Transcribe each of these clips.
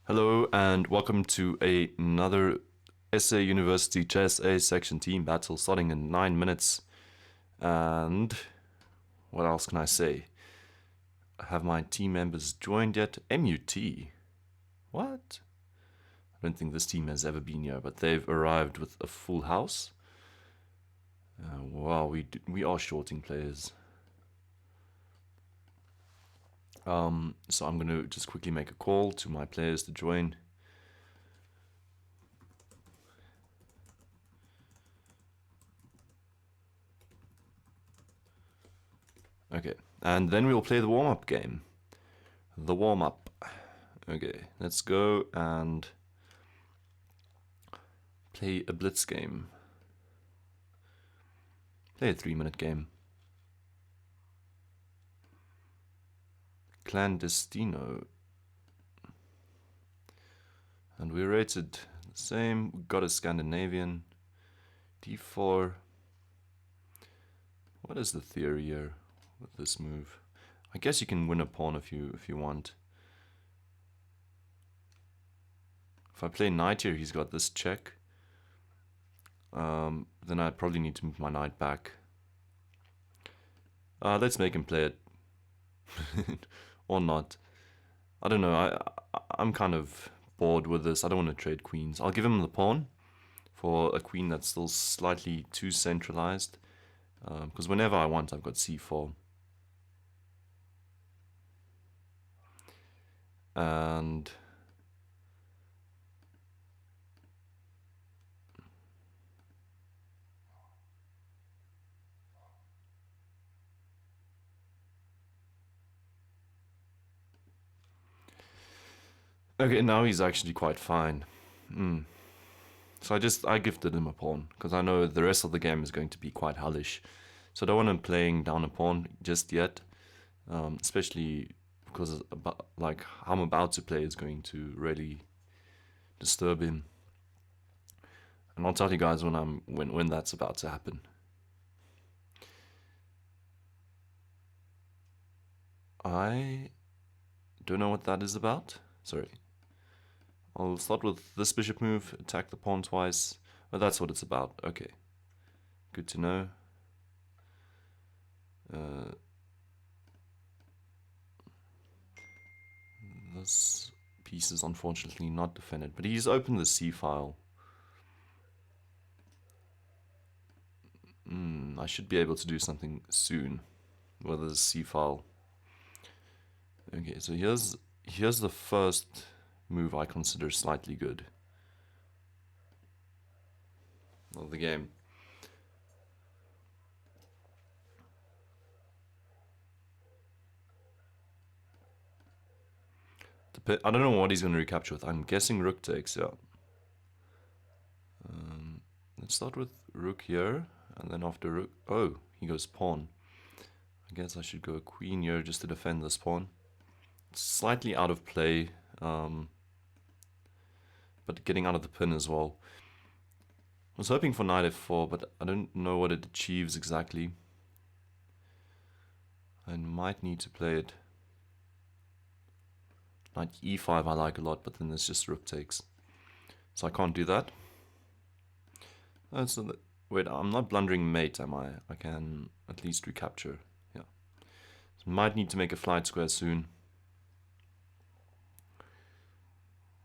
Hello and welcome to another SA University Chess A section team battle starting in 9 minutes. And what else can I say? Have my team members joined yet? MUT? What? I don't think this team has ever been here, but they've arrived with a full house. Wow, we are shorting players. So I'm going to just quickly make a call to my players to join. Okay, and then we'll play the warm-up game. The warm-up. Okay, let's go and play a Blitz game. Play a 3-minute game. Clandestino. And we rated the same. We got a Scandinavian. D4. What is the theory here with this move? I guess you can win a pawn if you want. If I play knight here, he's got this check. Then I probably need to move my knight back. Let's make him play it. Or not. I don't know. I'm kind of bored with this. I don't want to trade queens. I'll give him the pawn for a queen that's still slightly too centralized. Because whenever I want, I've got c4. And okay, now he's actually quite fine. So I gifted him a pawn because I know the rest of the game is going to be quite hellish. So I don't want him playing down a pawn just yet, especially because like how I'm about to play is going to really disturb him. And I'll tell you guys when that's about to happen. I don't know what that is about. Sorry. I'll start with this bishop move, attack the pawn twice. Oh, that's what it's about. Okay. Good to know. This piece is unfortunately not defended, but he's opened the c file. I should be able to do something soon with the c file. Okay, so here's the first move I consider slightly good of the game. I don't know what he's going to recapture with. I'm guessing rook takes, yeah. Let's start with rook here, and then after rook... Oh, he goes pawn. I guess I should go queen here just to defend this pawn. It's slightly out of play, but getting out of the pin as well. I was hoping for knight f4, but I don't know what it achieves exactly. I might need to play it. Knight e5 I like a lot, but then there's just rook takes. So I can't do that. Wait, I'm not blundering mate, am I? I can at least recapture. Yeah. So might need to make a flight square soon.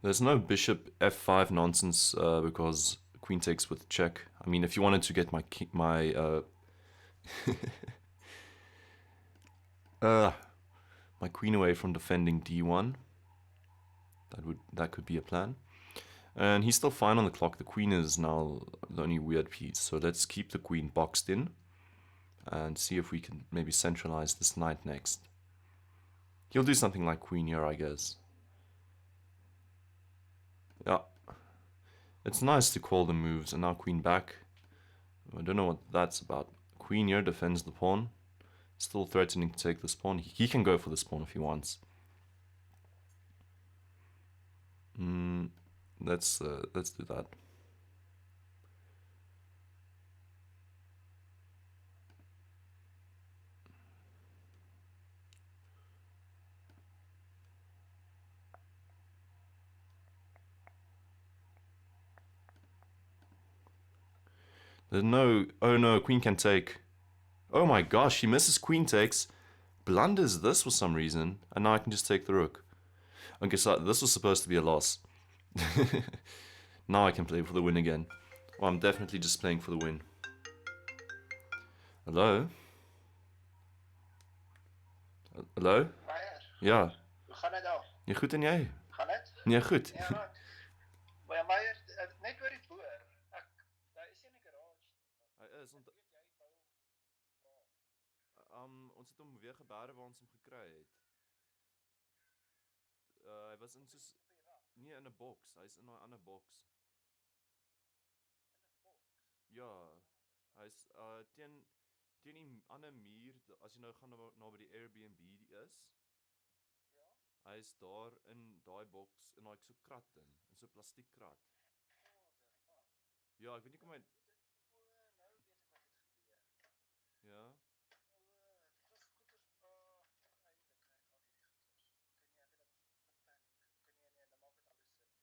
There's no bishop f5 nonsense because queen takes with check. I mean, if you wanted to get my my queen away from defending d1, that could be a plan. And he's still fine on the clock. The queen is now the only weird piece. So let's keep the queen boxed in and see if we can maybe centralize this knight next. He'll do something like queen here, I guess. Yeah. It's nice to call the moves, and now queen back. I don't know what that's about. Queen here defends the pawn. Still threatening to take this pawn. He can go for this pawn if he wants. Let's do that. There's no. Oh no, queen can take. Oh my gosh, he misses queen takes. Blunders this for some reason, and now I can just take the rook. Okay, so this was supposed to be a loss. Now I can play for the win again. Well, I'm definitely just playing for the win. Hello? Hallo? Meijer, Ja. hoe gaan dit al? Ja, goed en jy? Gaan dit? Nee, goed. Ja, right. Maar Meijer, net oor die boer. Daar is nie 'n garage nie. Hy is Weet jy bou waar? ons het hom weer gebare waar ons hom gekry het. Hy was in soos Op die rak, nee, in 'n boks. Hy's in 'n ander boks. in 'n boks. Ja. Hy's teen die ander muur as jy nou gaan na by die Airbnb is. Ja? Hy's daar in daai boks in daai so krat ding, in so 'n plastiek krat. Vader, fuck. Ja, ek weet nie kom hy Nou weet ek wat het gebeur. ja. Dit was goeters. Eintlik kry ek al hierdie goeters. Okay, nee, ek het begin panic. Okay, nee, dan maak dit alles sin weer.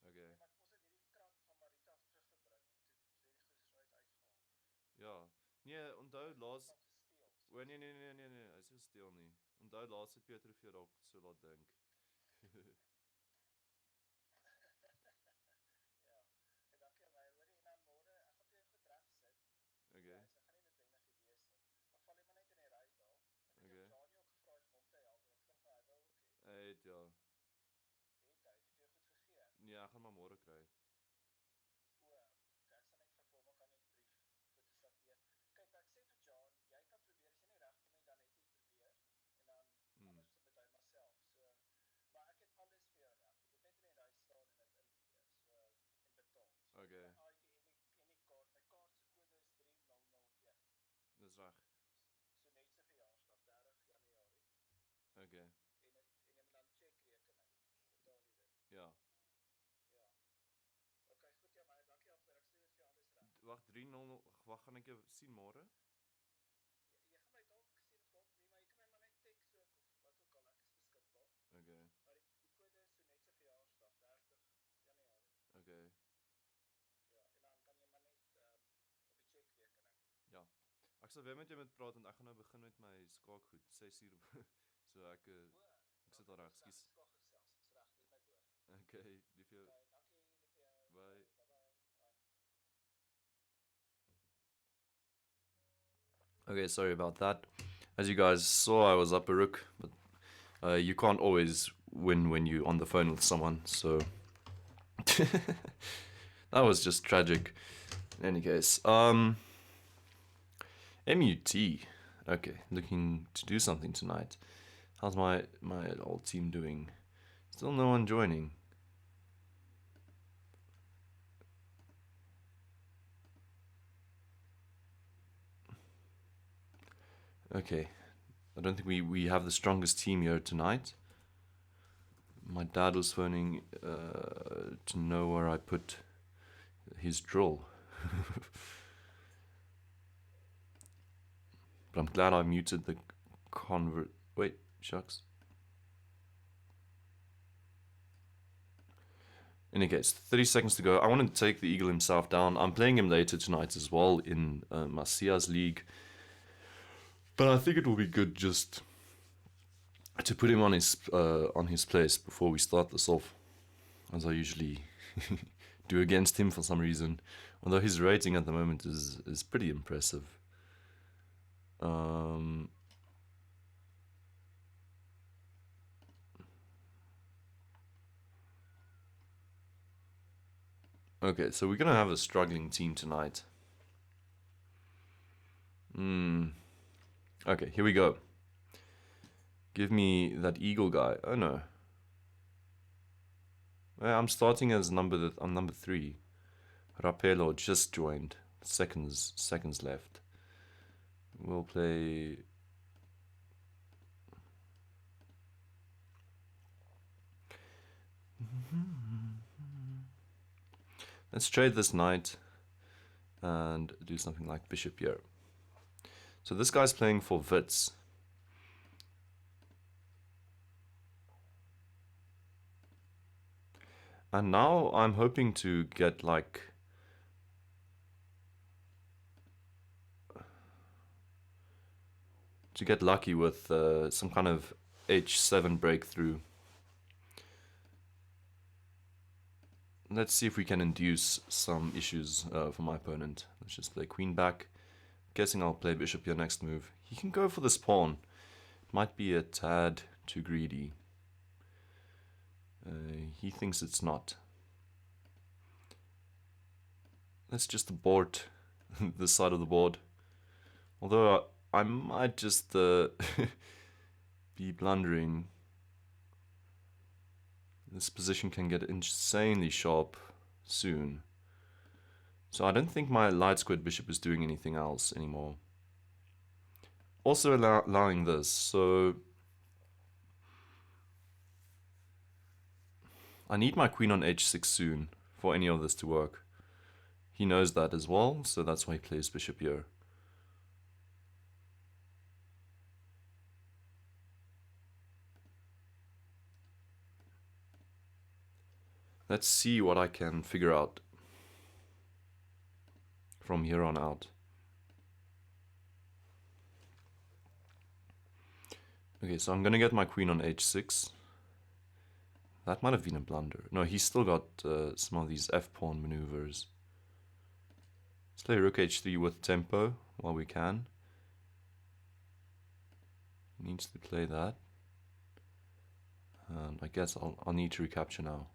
Okay. Nee, maar ons het hierdie krat van Marita af teruggebring en toe ons hierdie goeders nooit uitgehaal. Ja. Nee, onthou laas Van gesteel. O nee, hy's nie gesteel nie. Onthou laas het Pieter vir jou dalk so laat dink. Ja. Okay, dankie Meijer. Hoorie, en dan môre, ek gaan twee goed reg sit. Okay. Ja, so gaan nie noodwendig hier wees nie. Maar val jy maar net in die ry daar. Ek het Okay. Johnny ook gevra om hom te help, want dit klink my hy wou ook hê. Hy het ja. Het hy vir jou goed gegee? Nee, ek gaan maar môre kry. Ek sal net vir hom kan net 'n brief fotostateer. Kyk, ek sê vir John, jy kan probeer as jy nie regkom nie, dan het jy probeer en dan anders met hy myself. So, maar ek het alles vir jou reg. Jy moet net in die ry staan en dit ingee. So en betaal. So Okay. my ID en die kaart. My kaart se kode is 3001. Dis reg. So net se verjaarsdag 30 Januarie. Okay. En jy moet dan checkrekening. Betaal jy dit? Ja. Ja. Okay, goed ja, maar dankie daarvoor. Ek sê dit vir jou alles reg. Wag 300. Wag, gaan ek jou sien môre? Jy gaan my dalk sien of dalk nie, maar jy kan my maar net teks ook of wat ook al, ek is beskikbaar. Okay. Maar die kode is so net se verjaarsdag 30 Januarie. Okay. Ja, en dan kan jy maar net op die checkrekening. Ja. Ek sal weer met jou moet praat want ek gaan nou begin met my skaakgoed 6:00. So ek sit daar reg. Ekskuus. Skak gesels. Dis reg met my boer. Okay, lief jou. Okay, dankie, lief vir jou. Bye. Bye. Okay, sorry about that. As you guys saw, I was up a rook, but you can't always win when you're on the phone with someone, so that was just tragic. In any case, MUT. Okay, looking to do something tonight. How's my old team doing? Still no one joining. Okay, I don't think we have the strongest team here tonight. My dad was phoning to know where I put his drill. But I'm glad I muted the Wait, shucks. In any case, 30 seconds to go. I wanted to take the Eagle himself down. I'm playing him later tonight as well in Masia's league. But I think it will be good just to put him on his place before we start this off, as I usually do against him for some reason. Although his rating at the moment is pretty impressive. Okay, so we're gonna have a struggling team tonight. Okay, here we go. Give me that eagle guy. Oh no. I'm starting as number 3. Rapelo just joined. Seconds left. We'll play. Let's trade this knight and do something like bishop here. So this guy's playing for Blitz. And now I'm hoping to get like to get lucky with some kind of h7 breakthrough. Let's see if we can induce some issues for my opponent. Let's just play queen back. Guessing I'll play bishop here next move. He can go for this pawn. It might be a tad too greedy. He thinks it's not. Let's just abort this side of the board. Although I might just be blundering. This position can get insanely sharp soon. So I don't think my light squared bishop is doing anything else anymore. Also allowing this, so I need my queen on h6 soon for any of this to work. He knows that as well, so that's why he plays bishop here. Let's see what I can figure out from here on out. Okay, so I'm gonna get my queen on h6. That might have been a blunder. No, he's still got some of these f-pawn maneuvers. Let's play rook h3 with tempo while we can. He needs to play that. And I guess I'll need to recapture now.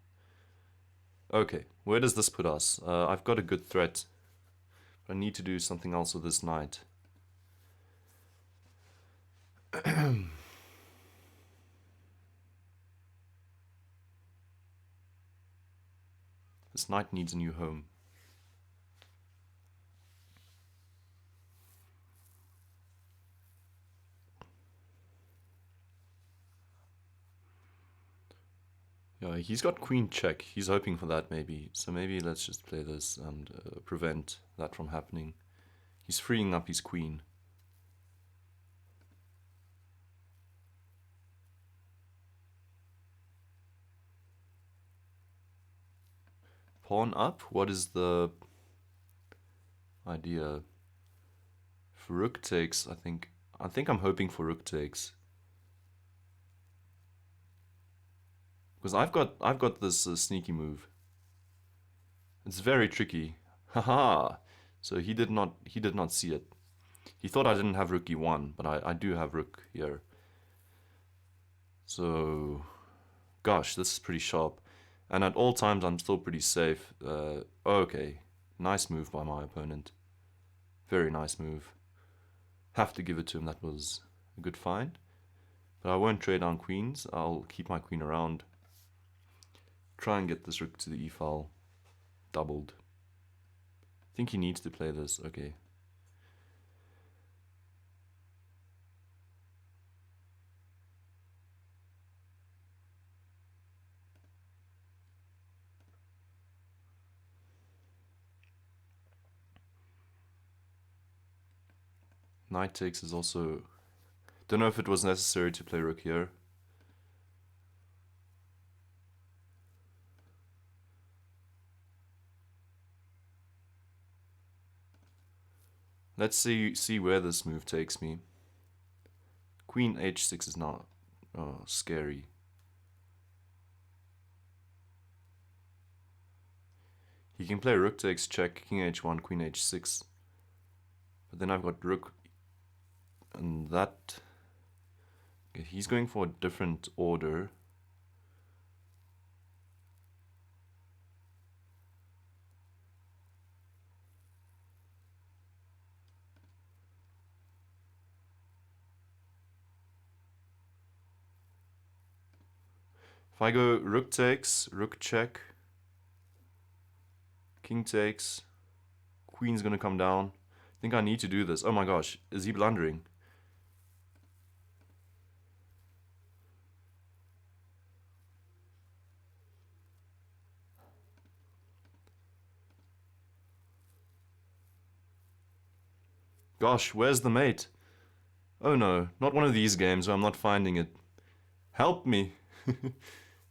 Okay, where does this put us? I've got a good threat, but I need to do something else with this knight. This knight needs a new home. Yeah, he's got queen check. He's hoping for that maybe. So maybe let's just play this and prevent that from happening. He's freeing up his queen. Pawn up? What is the idea? For rook takes, I think I'm hoping for rook takes. Because I've got this sneaky move. It's very tricky. Haha. So he did not see it. He thought I didn't have rook e1, but I do have rook here. So gosh, this is pretty sharp. And at all times I'm still pretty safe. Okay. Nice move by my opponent. Very nice move. Have to give it to him. That was a good find. But I won't trade on queens. I'll keep my queen around. Try and get this rook to the e-file doubled. I think he needs to play this. Okay. Knight takes is also... Don't know if it was necessary to play rook here. Let's see where this move takes me. Queen h6 is not scary. He can play rook takes check, king h1, queen h6. But then I've got rook and that... Okay, he's going for a different order. If I go rook takes, rook check, king takes, queen's gonna come down. I think I need to do this. Oh my gosh, is he blundering? Gosh, where's the mate? Oh no, not one of these games where I'm not finding it. Help me.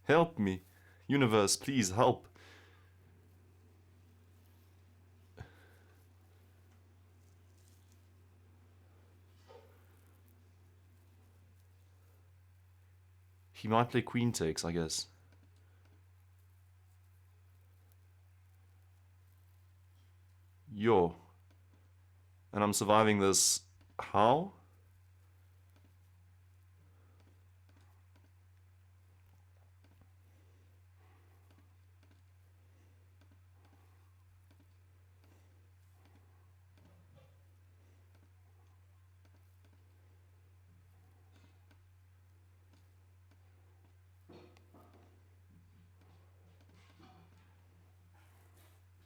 Help me. Universe, please help. he might play queen takes, I guess. Yo. And I'm surviving this. How?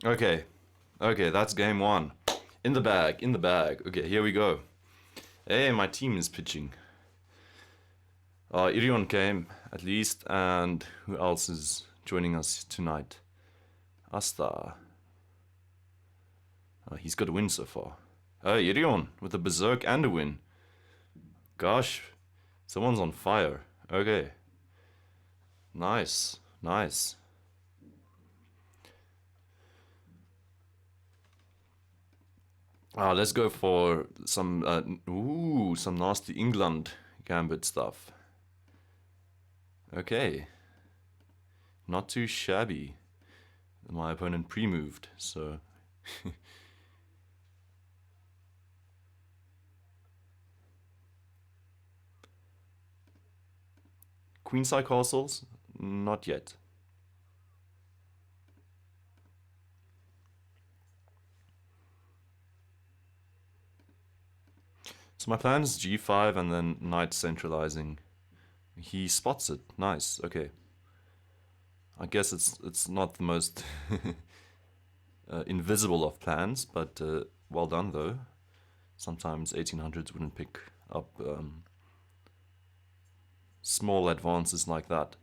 Okay. Okay, that's game one. In the bag, in the bag. Okay, here we go. Hey, my team is pitching. Irion came, at least, and who else is joining us tonight? Asta. He's got a win so far. Hey, Irion, with a berserk and a win. Gosh, someone's on fire. Okay. Nice, nice. Let's go for some some nasty England gambit stuff. Okay. Not too shabby. My opponent pre-moved, so queenside castles? Not yet. So my plan is g5 and then knight centralizing. He spots it. Nice. Okay. I guess it's not the most invisible of plans, but well done though. Sometimes 1800s wouldn't pick up small advances like that.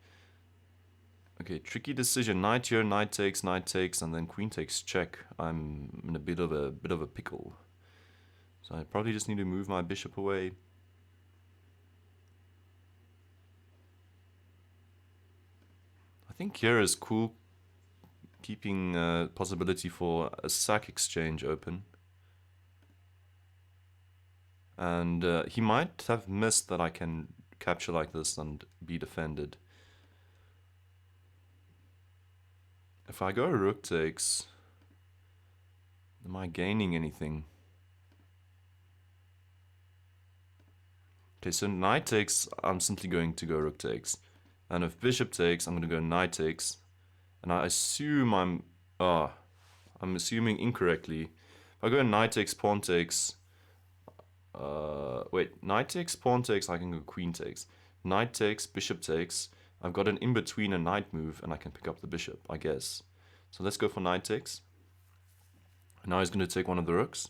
Okay, tricky decision. Knight here, knight takes, and then queen takes check. I'm in a bit of a pickle. So I probably just need to move my bishop away. I think here is cool, keeping possibility for a sack exchange open. And he might have missed that I can capture like this and be defended. If I go rook takes, am I gaining anything? Okay, so knight takes, I'm simply going to go rook takes. And if bishop takes, I'm going to go knight takes. And I assume I'm assuming incorrectly. If I go knight takes, pawn takes, wait, knight takes, pawn takes, I can go queen takes. Knight takes, bishop takes. I've got an in-between a knight move, and I can pick up the bishop, I guess. So let's go for knight takes. And now he's going to take one of the rooks.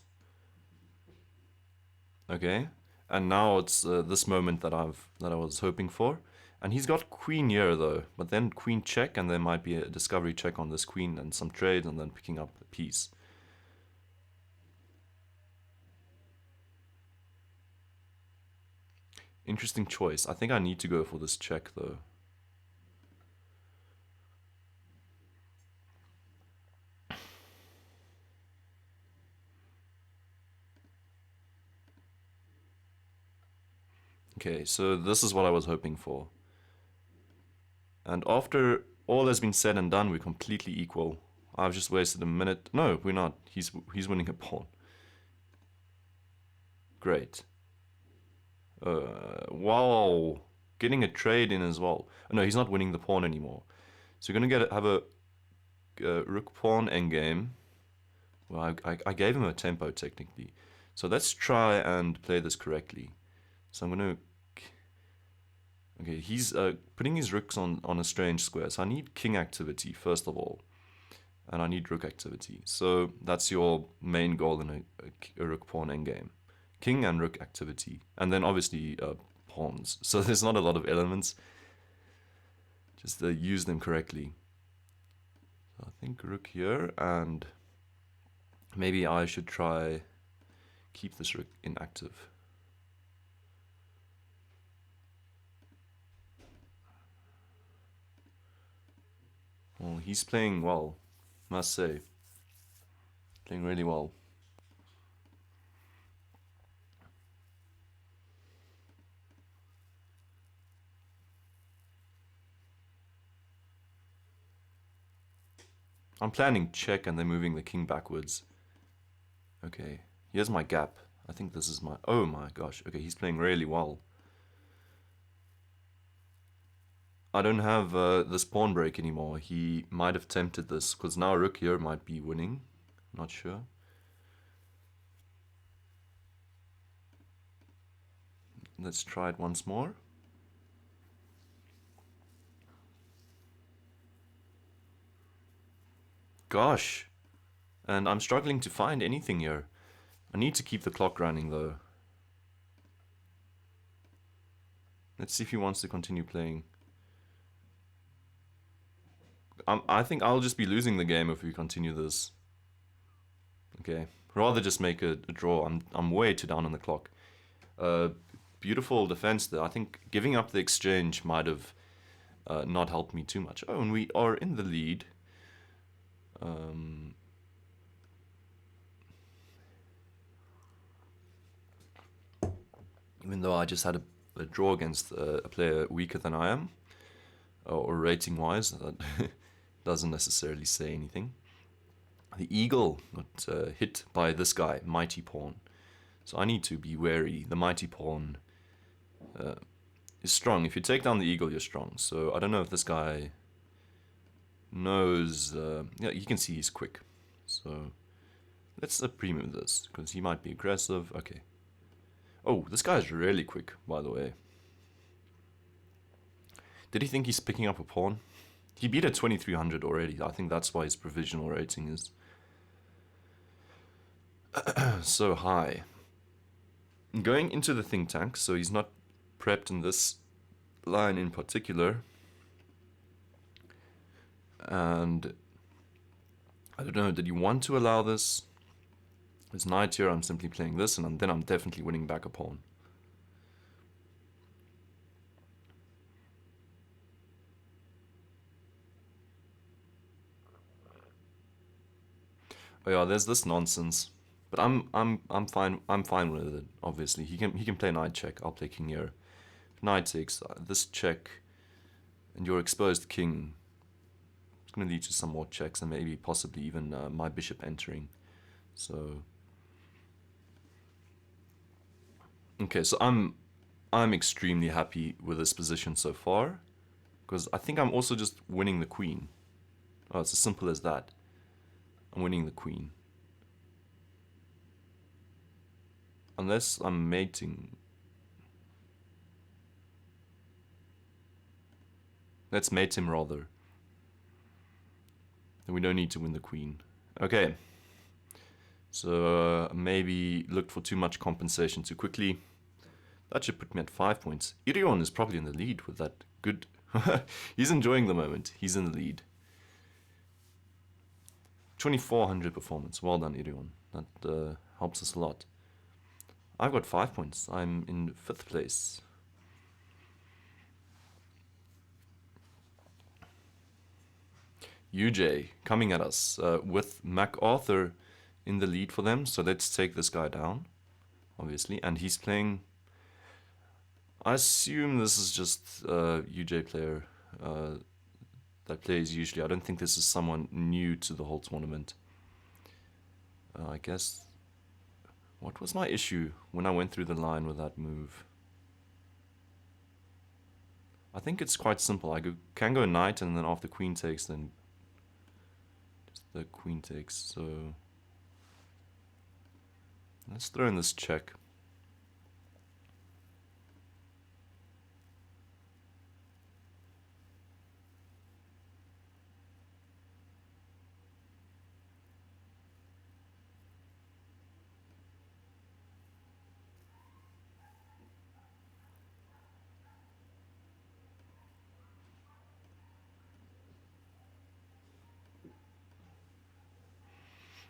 Okay, and now it's this moment that I was hoping for. And he's got queen here though, but then queen check, and there might be a discovery check on this queen and some trade, and then picking up the piece. Interesting choice. I think I need to go for this check though. Okay, so this is what I was hoping for. And after all has been said and done, we're completely equal. I've just wasted a minute. No, we're not. He's winning a pawn. Great. Wow. Getting a trade in as well. Oh, no, he's not winning the pawn anymore. So you're gonna have a rook pawn endgame. Well, I gave him a tempo technically. So let's try and play this correctly. So I'm gonna. Okay, he's putting his rooks on a strange square. So I need king activity first of all, and I need rook activity. So that's your main goal in a rook pawn endgame. King and rook activity, and then obviously pawns. So there's not a lot of elements. Just use them correctly. So I think rook here, and maybe I should try keep this rook inactive. Well, he's playing well, must say. Playing really well. I'm planning check and then moving the king backwards. Okay, here's my gap. I think this is my... Oh my gosh. Okay, he's playing really well. I don't have this pawn break anymore. He might have tempted this, because now rook here might be winning. Not sure. Let's try it once more. Gosh. And I'm struggling to find anything here. I need to keep the clock running though. Let's see if he wants to continue playing. I think I'll just be losing the game if we continue this. Okay. Rather just make a draw. I'm way too down on the clock. Beautiful defense there. I think giving up the exchange might have not helped me too much. Oh, and we are in the lead. Even though I just had a draw against a player weaker than I am, or rating wise, that doesn't necessarily say anything. The eagle got hit by this guy, mighty pawn. So I need to be wary. The mighty pawn is strong. If you take down the eagle, you're strong. So I don't know if this guy knows. Yeah, you can see he's quick. So let's pre-move this, because he might be aggressive. Okay. Oh, this guy's really quick, by the way. Did he think he's picking up a pawn? He beat at 2300 already. I think that's why his provisional rating is so high. Going into the think tank, so he's not prepped in this line in particular. And I don't know, did he want to allow this? There's knight here, I'm simply playing this, and then I'm definitely winning back a pawn. Oh yeah, there's this nonsense. But I'm fine with it, obviously. He can play knight check, I'll play king here. Knight takes this check, and your exposed king. It's gonna lead to some more checks and maybe possibly even my bishop entering. So okay, so I'm extremely happy with this position so far, because I think I'm also just winning the queen. Oh, it's as simple as that. I'm winning the queen. Unless I'm mating. Let's mate him rather. Then we don't need to win the queen. Okay. So maybe looked for too much compensation too quickly. That should put me at 5 points. Irion is probably in the lead with that good... He's enjoying the moment. He's in the lead. 2400 performance. Well done, Irion. That helps us a lot. I've got 5 points. I'm in 5th place. UJ coming at us with MacArthur in the lead for them. So let's take this guy down, obviously. And he's playing... I assume this is just a UJ player that plays usually. I don't think this is someone new to the whole tournament. I guess... What was my issue when I went through the line with that move? I think it's quite simple. I can go knight, and then after queen takes, then just the queen takes. So let's throw in this check.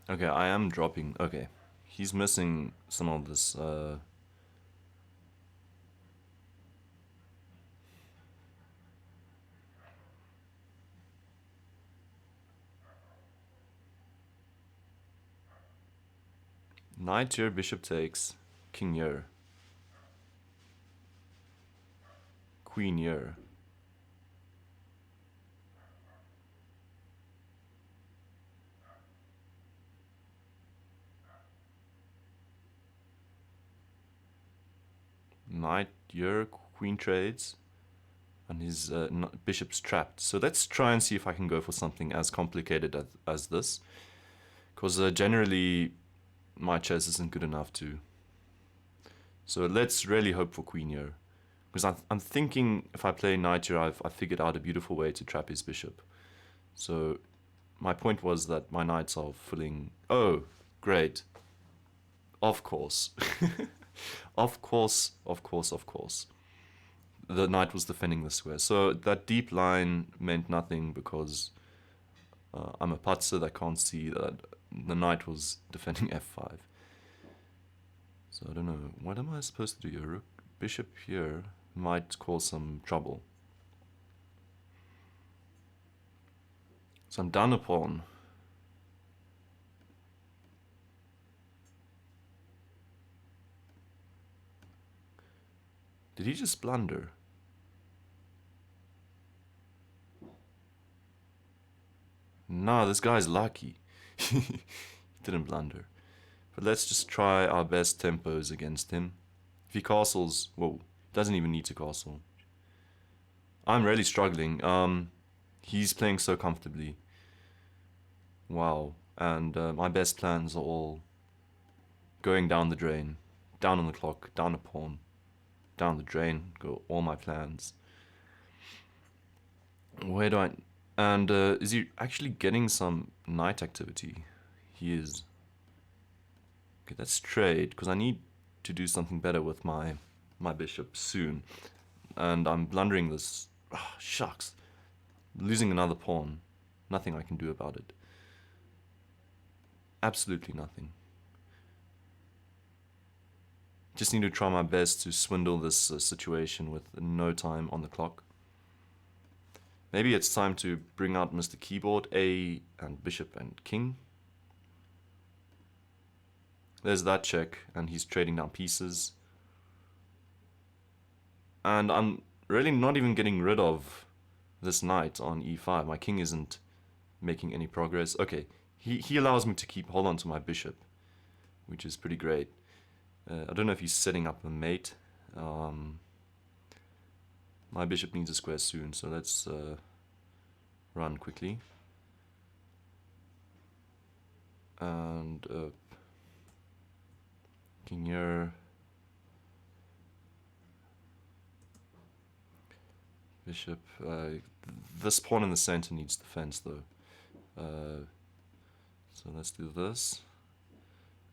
Okay, I am dropping. Okay, he's missing some of this. Knight here, bishop takes, king here, queen here. knight here, queen trades, and his bishop's trapped. So let's try and see if I can go for something as complicated as this, because generally my chess isn't good enough to. So let's really hope for queen here, because I'm thinking if I play knight here, I've figured out a beautiful way to trap his bishop. So my point was that my knights are filling. Oh, great. Of course. Of course, of course, of course. The knight was defending the square. So that deep line meant nothing because I'm a putzer that can't see that the knight was defending f5. So I don't know. What am I supposed to do here? Rook, bishop here might cause some trouble. So I'm down a pawn. Did he just blunder? No, this guy's lucky. He didn't blunder. But let's just try our best tempos against him. If he castles, whoa, doesn't even need to castle. I'm really struggling. He's playing so comfortably. Wow. And my best plans are all going down the drain. Down on the clock, down a pawn. Down the drain, go all my plans. Where do I... And is he actually getting some knight activity? He is. Okay, let's trade, because I need to do something better with my bishop soon. And I'm blundering this. Oh, shucks. Losing another pawn. Nothing I can do about it. Absolutely nothing. Just need to try my best to swindle this situation with no time on the clock. Maybe it's time to bring out Mr. Keyboard, A and bishop and king. There's that check, and he's trading down pieces. And I'm really not even getting rid of this knight on e5. My king isn't making any progress. Okay, he allows me to hold on to my bishop, which is pretty great. I don't know if he's setting up a mate. My bishop needs a square soon, so let's run quickly. And king here. Bishop. This pawn in the center needs defense, though. So let's do this.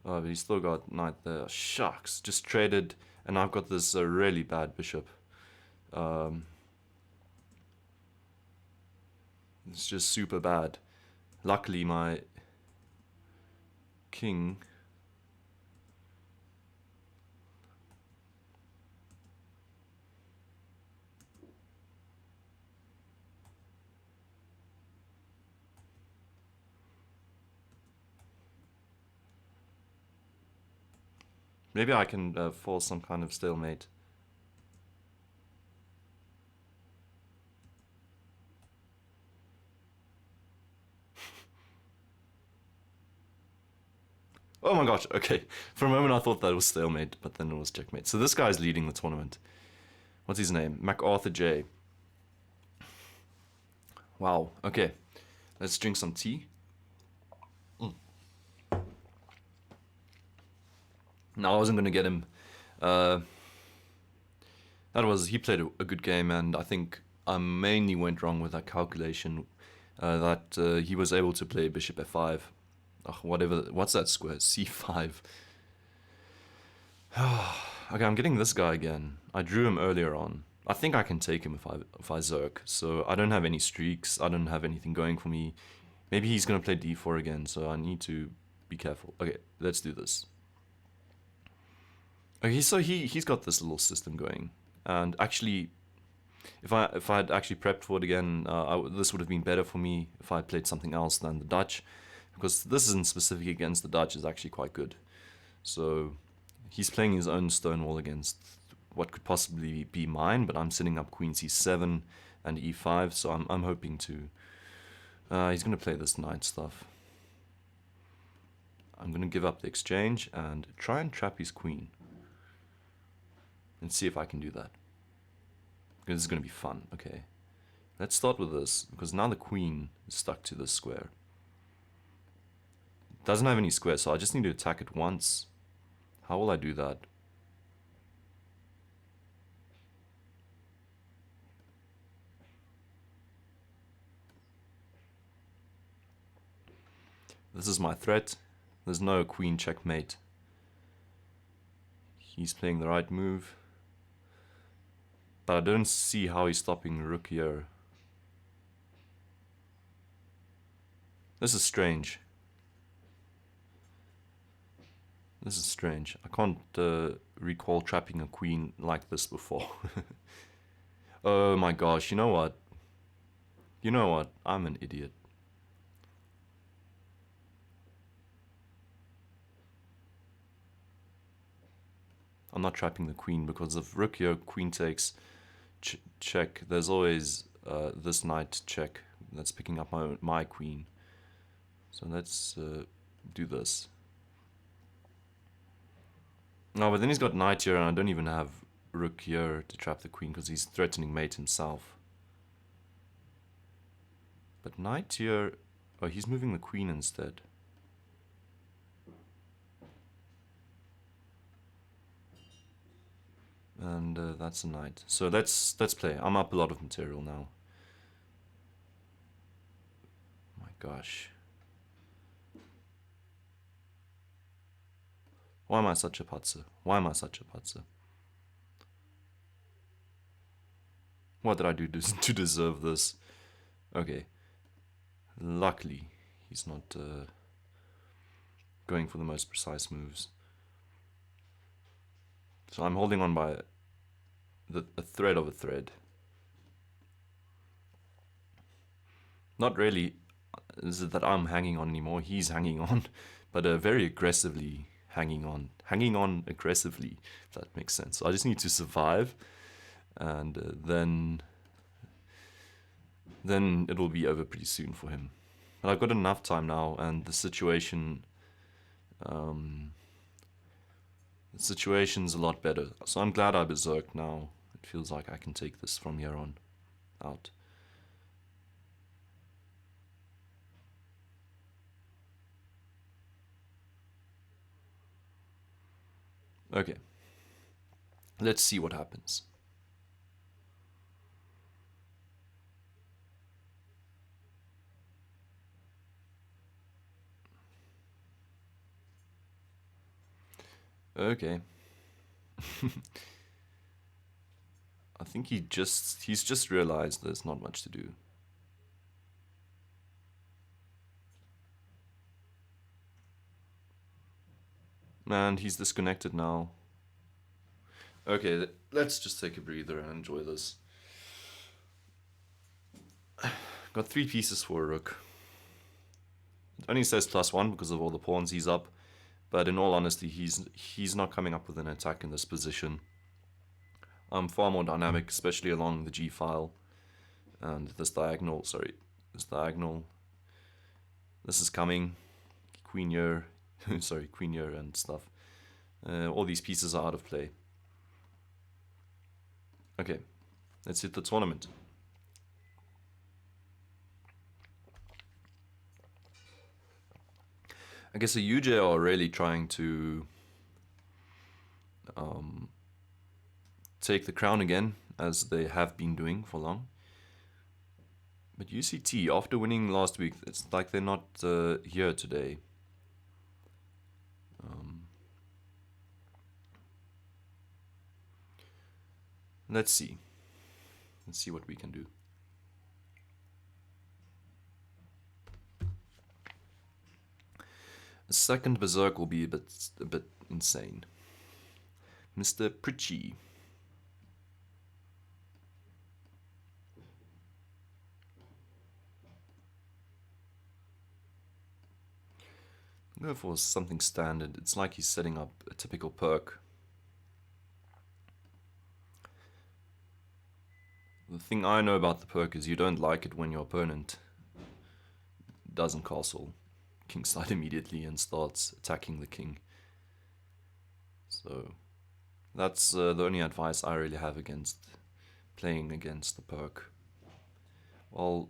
Oh, but he's still got knight there. Shucks, just traded, and I've got this really bad bishop. It's just super bad. Luckily, my king... Maybe I can force some kind of stalemate. Oh my gosh, okay. For a moment I thought that was stalemate, but then it was checkmate. So this guy's leading the tournament. What's his name? MacArthur J. Wow, okay. Let's drink some tea. No, I wasn't going to get him. He played a good game, and I think I mainly went wrong with that calculation that he was able to play bishop f5. Oh, whatever, what's that square? c5. Okay, I'm getting this guy again. I drew him earlier on. I think I can take him if I zerk. So I don't have any streaks. I don't have anything going for me. Maybe he's going to play d4 again, so I need to be careful. Okay, let's do this. Okay, so he's got this little system going, and actually, if I had actually prepped for it again, this would have been better for me if I played something else than the Dutch, because this isn't specific against the Dutch. Is actually quite good. So he's playing his own stonewall against what could possibly be mine, but I'm setting up queen c7 and e5, so I'm hoping to. He's gonna play this knight stuff. I'm gonna give up the exchange and try and trap his queen. Let's see if I can do that. Because this is going to be fun. Okay. Let's start with this, because now the queen is stuck to this square. It doesn't have any squares, so I just need to attack it once. How will I do that? This is my threat. There's no queen checkmate. He's playing the right move. But I don't see how he's stopping rook here. This is strange. This is strange. I can't recall trapping a queen like this before. Oh my gosh, you know what? You know what? I'm an idiot. I'm not trapping the queen because if rook here, queen takes, check, there's always this knight check that's picking up my queen. So let's do this. No, but then he's got knight here and I don't even have rook here to trap the queen because he's threatening mate himself. But knight here, oh, he's moving the queen instead. And that's a knight. So let's play. I'm up a lot of material now. My gosh. Why am I such a putzer? Why am I such a putzer? What did I do to deserve this? Okay. Luckily, he's not going for the most precise moves. So I'm holding on by a thread of a thread. Not really is it that I'm hanging on anymore, he's hanging on, but very aggressively hanging on. Hanging on aggressively, if that makes sense. So I just need to survive, and then it'll be over pretty soon for him. But I've got enough time now, and the situation's a lot better. So I'm glad I berserked now. It feels like I can take this from here on out. Okay. Let's see what happens. Okay. I think he's just realized there's not much to do. And he's disconnected now. Okay, let's just take a breather and enjoy this. Got 3 pieces for a rook. It only says +1 because of all the pawns he's up, but in all honesty, he's not coming up with an attack in this position. I'm far more dynamic, especially along the G file and this diagonal. Sorry, this diagonal. This is coming. Queen here, sorry, queen here and stuff. All these pieces are out of play. Okay, let's hit the tournament. I guess the UJ are really trying to take the crown again, as they have been doing for long. But UCT, after winning last week, it's like they're not here today. Let's see. Let's see what we can do. The second berserk will be a bit insane. Mr. Pritchie. Go for something standard. It's like he's setting up a typical perk. The thing I know about the perk is you don't like it when your opponent doesn't castle kingside immediately and starts attacking the king. So That's the only advice I really have against playing against the perk. Well,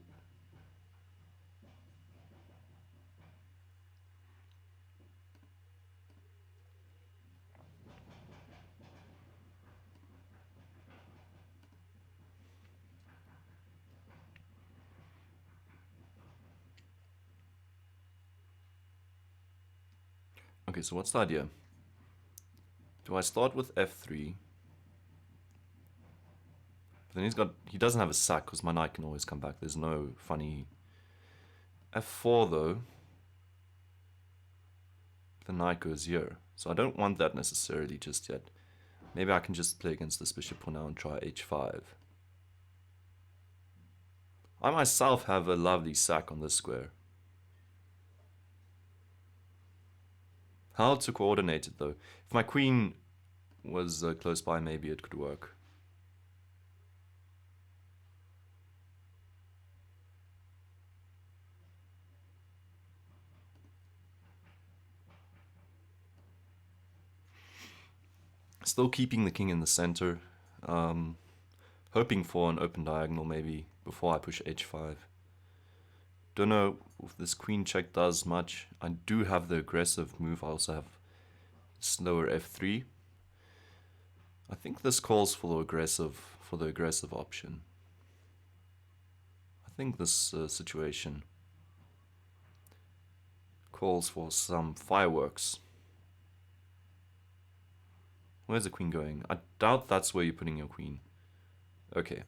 okay, so what's the idea? Do I start with f3? Then he doesn't have a sack because my knight can always come back. There's no funny f4 though. The knight goes here, so I don't want that necessarily just yet. Maybe I can just play against this bishop for now and try h5. I myself have a lovely sack on this square. How to coordinate it though? If my queen was close by, maybe it could work. Still keeping the king in the center. Hoping for an open diagonal maybe before I push h5. Don't know if this queen check does much. I do have the aggressive move. I also have slower f3. I think this calls for the aggressive option. I think this situation calls for some fireworks. Where's the queen going? I doubt that's where you're putting your queen. Okay.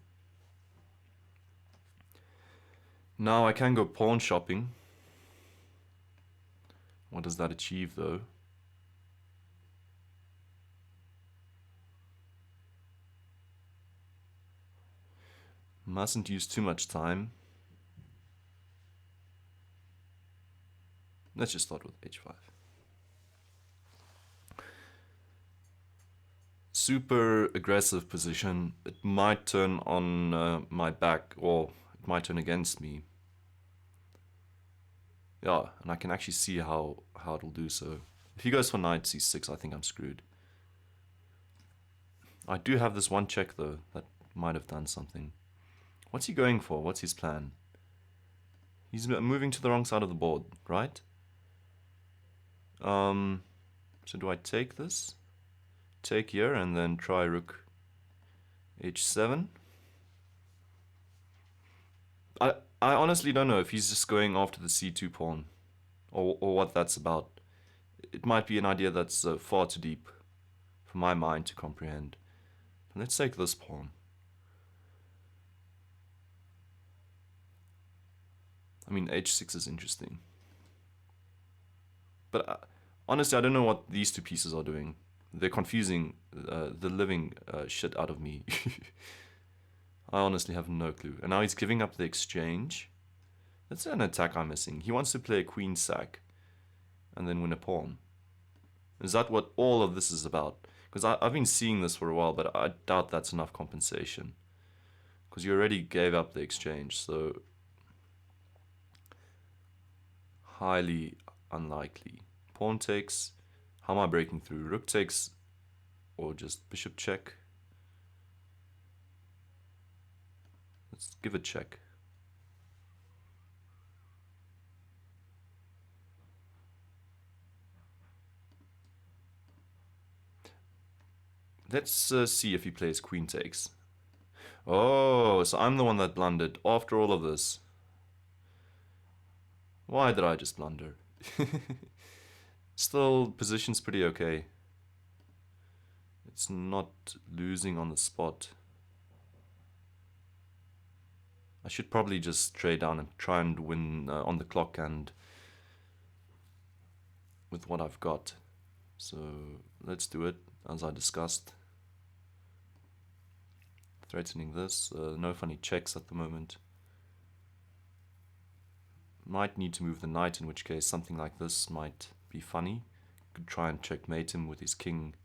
Now I can go pawn shopping. What does that achieve though? Mustn't use too much time. Let's just start with h5. Super aggressive position. It might turn on my back, or it might turn against me. Yeah, and I can actually see how it'll do so. If he goes for knight c6, I think I'm screwed. I do have this one check though that might have done something. What's he going for? What's his plan? He's moving to the wrong side of the board, right? So do I take this? Take here and then try rook h7? I honestly don't know if he's just going after the c2 pawn or what that's about. It might be an idea that's far too deep for my mind to comprehend. Let's take this pawn. I mean, h6 is interesting. But honestly, I don't know what these two pieces are doing. They're confusing the living shit out of me. I honestly have no clue. And now he's giving up the exchange. That's an attack I'm missing. He wants to play a queen sack and then win a pawn. Is that what all of this is about? Because I've been seeing this for a while, but I doubt that's enough compensation. Because you already gave up the exchange, so highly unlikely. Pawn takes. How am I breaking through? Rook takes, or just bishop check. Let's give a check. Let's see if he plays queen takes. Oh, so I'm the one that blundered after all of this. Why did I just blunder? Still, position's pretty okay. It's not losing on the spot. I should probably just trade down and try and win on the clock and with what I've got. So let's do it as I discussed. Threatening this. No funny checks at the moment. Might need to move the knight, in which case something like this might be funny. Could try and checkmate him with his king.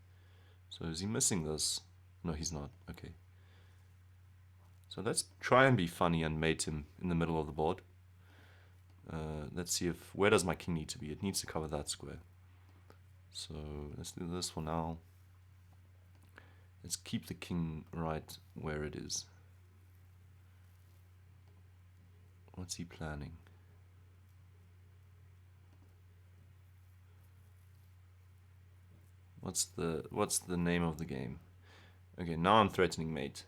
So is he missing this? No, he's not. Okay. So let's try and be funny and mate him in the middle of the board. Let's see if... Where does my king need to be? It needs to cover that square. So let's do this for now. Let's keep the king right where it is. What's he planning? What's the name of the game? Okay, now I'm threatening mate.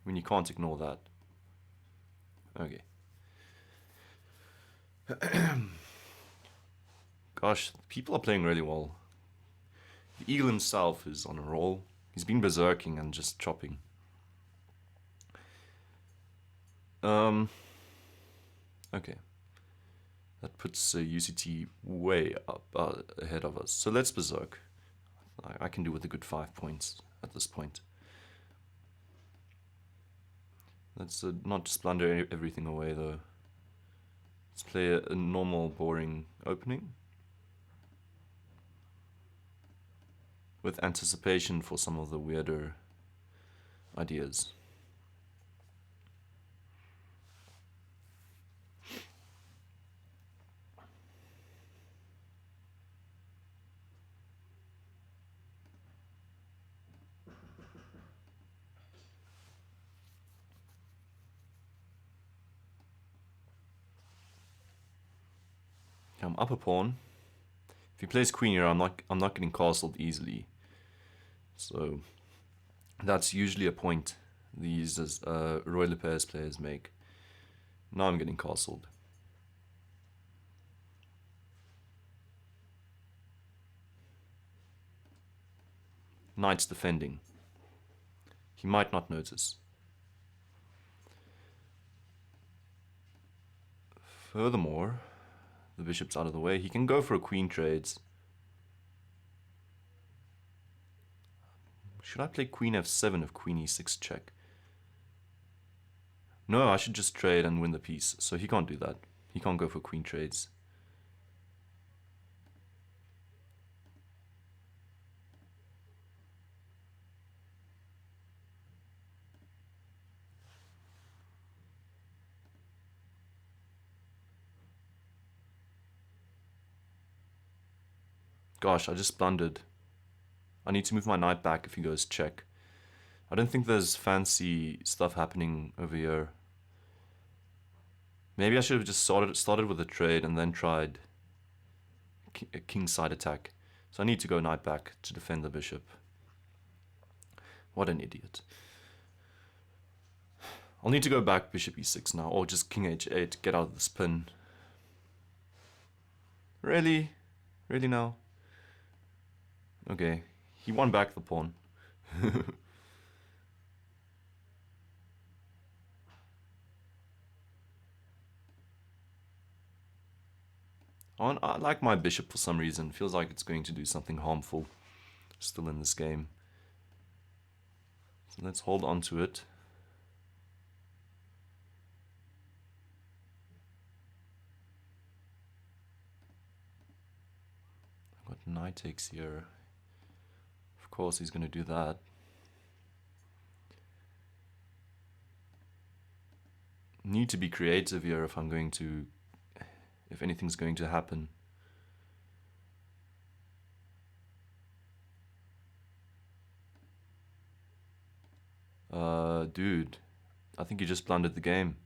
I mean, you can't ignore that. Okay. Gosh, people are playing really well. The eagle himself is on a roll. He's been berserking and just chopping. Okay. That puts UCT way up ahead of us. So let's berserk. I can do with a good 5 points at this point. Let's not just blunder everything away though. Let's play a normal, boring opening with anticipation for some of the weirder ideas. I'm up a pawn. If he plays queen here, I'm not getting castled easily. So that's usually a point these Roy Lepers players make. Now I'm getting castled. Knight's defending. He might not notice. Furthermore, the bishop's out of the way. He can go for a queen trades. Should I play queen f7 if queen e6 check? No, I should just trade and win the piece. So he can't do that. He can't go for queen trades. Gosh, I just blundered. I need to move my knight back if he goes check. I don't think there's fancy stuff happening over here. Maybe I should have just started with a trade and then tried a kingside attack. So I need to go knight back to defend the bishop. What an idiot. I'll need to go back bishop e6 now, or just king h8, get out of the spin. Really? Really now? Okay, he won back the pawn. I like my bishop for some reason. Feels like it's going to do something harmful still in this game. So let's hold on to it. I've got knight takes here. Of course he's going to do that. Need to be creative here if anything's going to happen. Dude, I think you just blundered the game.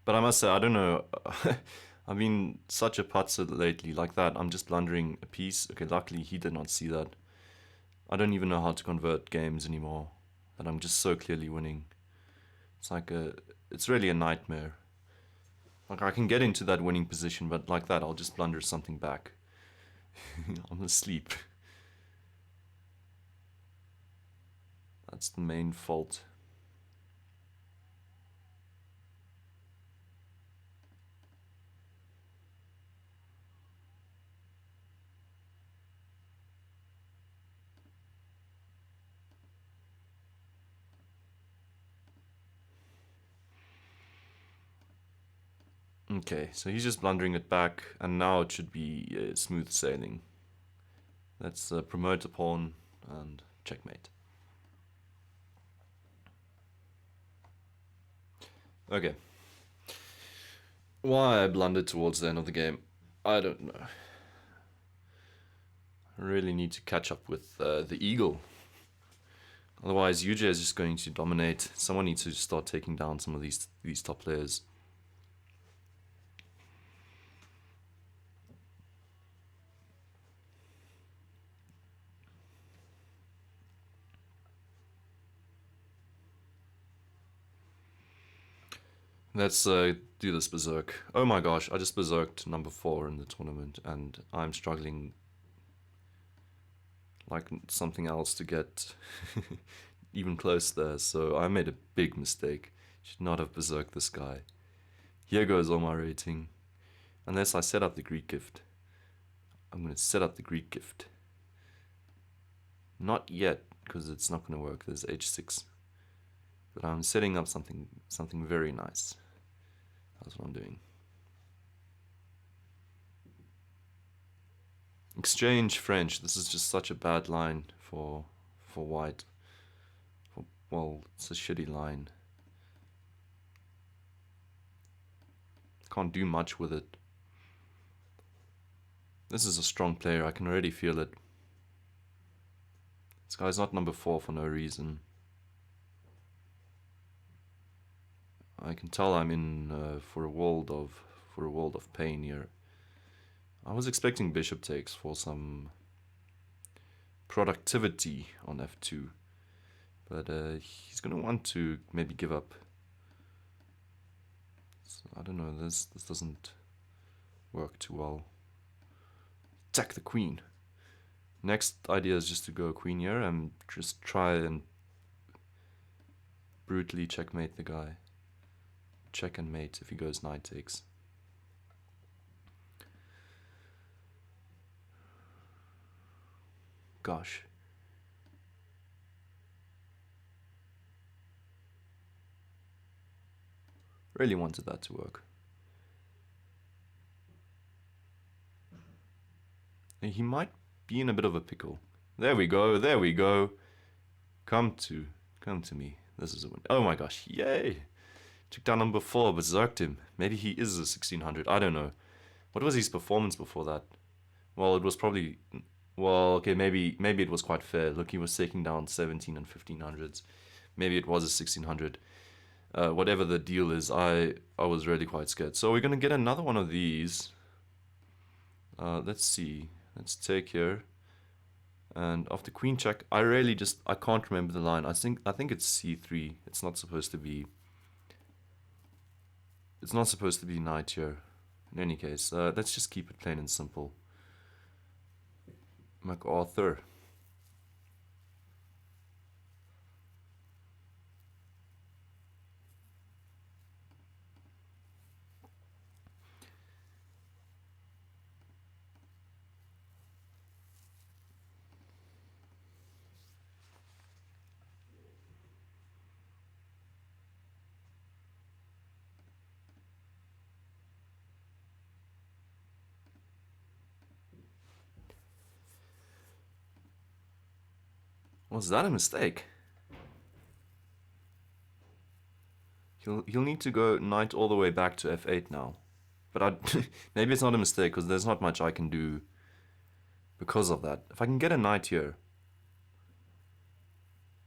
But I must say, I don't know. I've been such a putzer lately like that. I'm just blundering a piece. Okay, luckily he did not see that. I don't even know how to convert games anymore. But I'm just so clearly winning. It's really a nightmare. Like I can get into that winning position, but like that, I'll just blunder something back. I'm asleep. That's the main fault. Okay, so he's just blundering it back, and now it should be smooth sailing. Let's promote a pawn and checkmate. Okay. Why I blundered towards the end of the game, I don't know. I really need to catch up with the eagle. Otherwise, UJ is just going to dominate. Someone needs to start taking down some of these top players. Let's do this berserk. Oh my gosh, I just berserked number 4 in the tournament, and I'm struggling like something else to get even close there. So I made a big mistake. Should not have berserked this guy. Here goes all my rating. Unless I set up the Greek gift. I'm going to set up the Greek gift. Not yet, because it's not going to work. There's h6. But I'm setting up something very nice. That's what I'm doing. Exchange French. This is just such a bad line for white. Well, it's a shitty line. Can't do much with it. This is a strong player. I can already feel it. This guy's not number 4 for no reason. I can tell I'm in for a world of pain here. I was expecting bishop takes for some productivity on f2, but he's gonna want to maybe give up. So, I don't know. This doesn't work too well. Attack the queen. Next idea is just to go queen here and just try and brutally checkmate the guy. Check and mate if he goes knight takes. Gosh. Really wanted that to work. He might be in a bit of a pickle. There we go, there we go. Come to me. This is a win. Oh my gosh, yay! Took down number 4, berserked him. Maybe he is a 1600, I don't know. What was his performance before that? Well, it was probably... Well, okay, maybe it was quite fair. Look, he was taking down 17 and 1500s. Maybe it was a 1600. Whatever the deal is, I was really quite scared. So we're going to get another one of these. Let's see. Let's take here. And after queen check, I can't remember the line. I think it's c3. It's not supposed to be knight here. In any case, let's just keep it plain and simple. MacArthur. Was that a mistake? He'll need to go knight all the way back to f8 now. But maybe it's not a mistake, because there's not much I can do because of that. If I can get a knight here,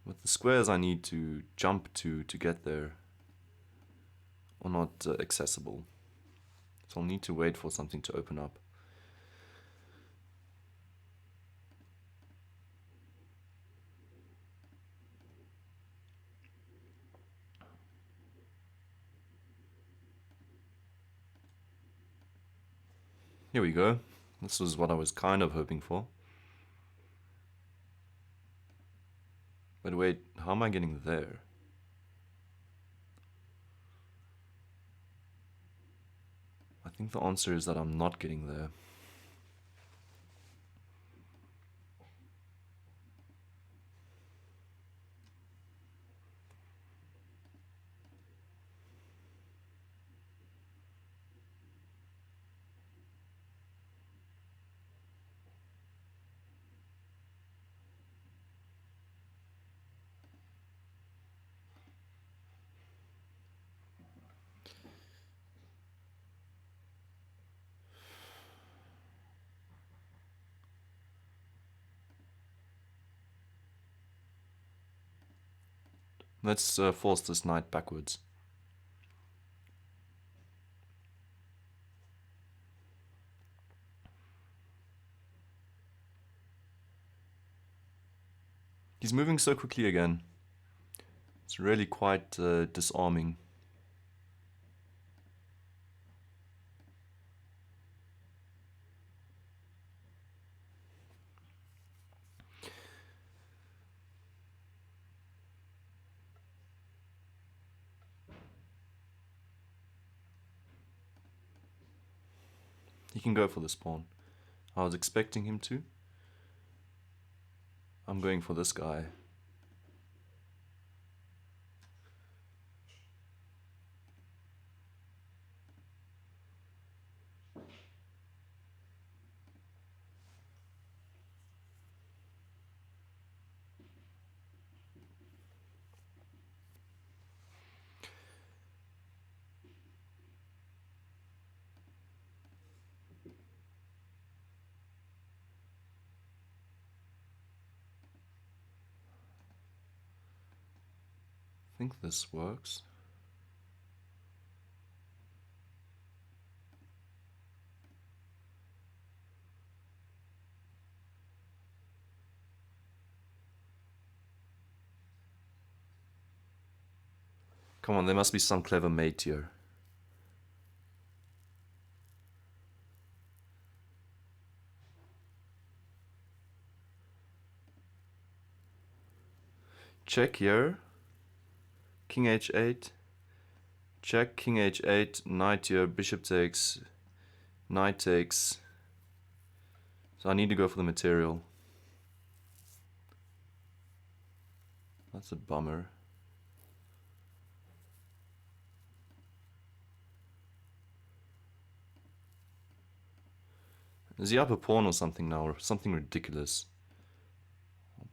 with the squares I need to jump to get there are not accessible. So I'll need to wait for something to open up. Here we go. This was what I was kind of hoping for. But wait, how am I getting there? I think the answer is that I'm not getting there. Let's force this knight backwards. He's moving so quickly again. It's really quite disarming. He can go for this pawn. I was expecting him to. I'm going for this guy. I think this works. Come on, there must be some clever mate here. Check here. King h8. Check, king h8, knight here, bishop takes, knight takes. So I need to go for the material. That's a bummer. Is he up a pawn or something now, or something ridiculous?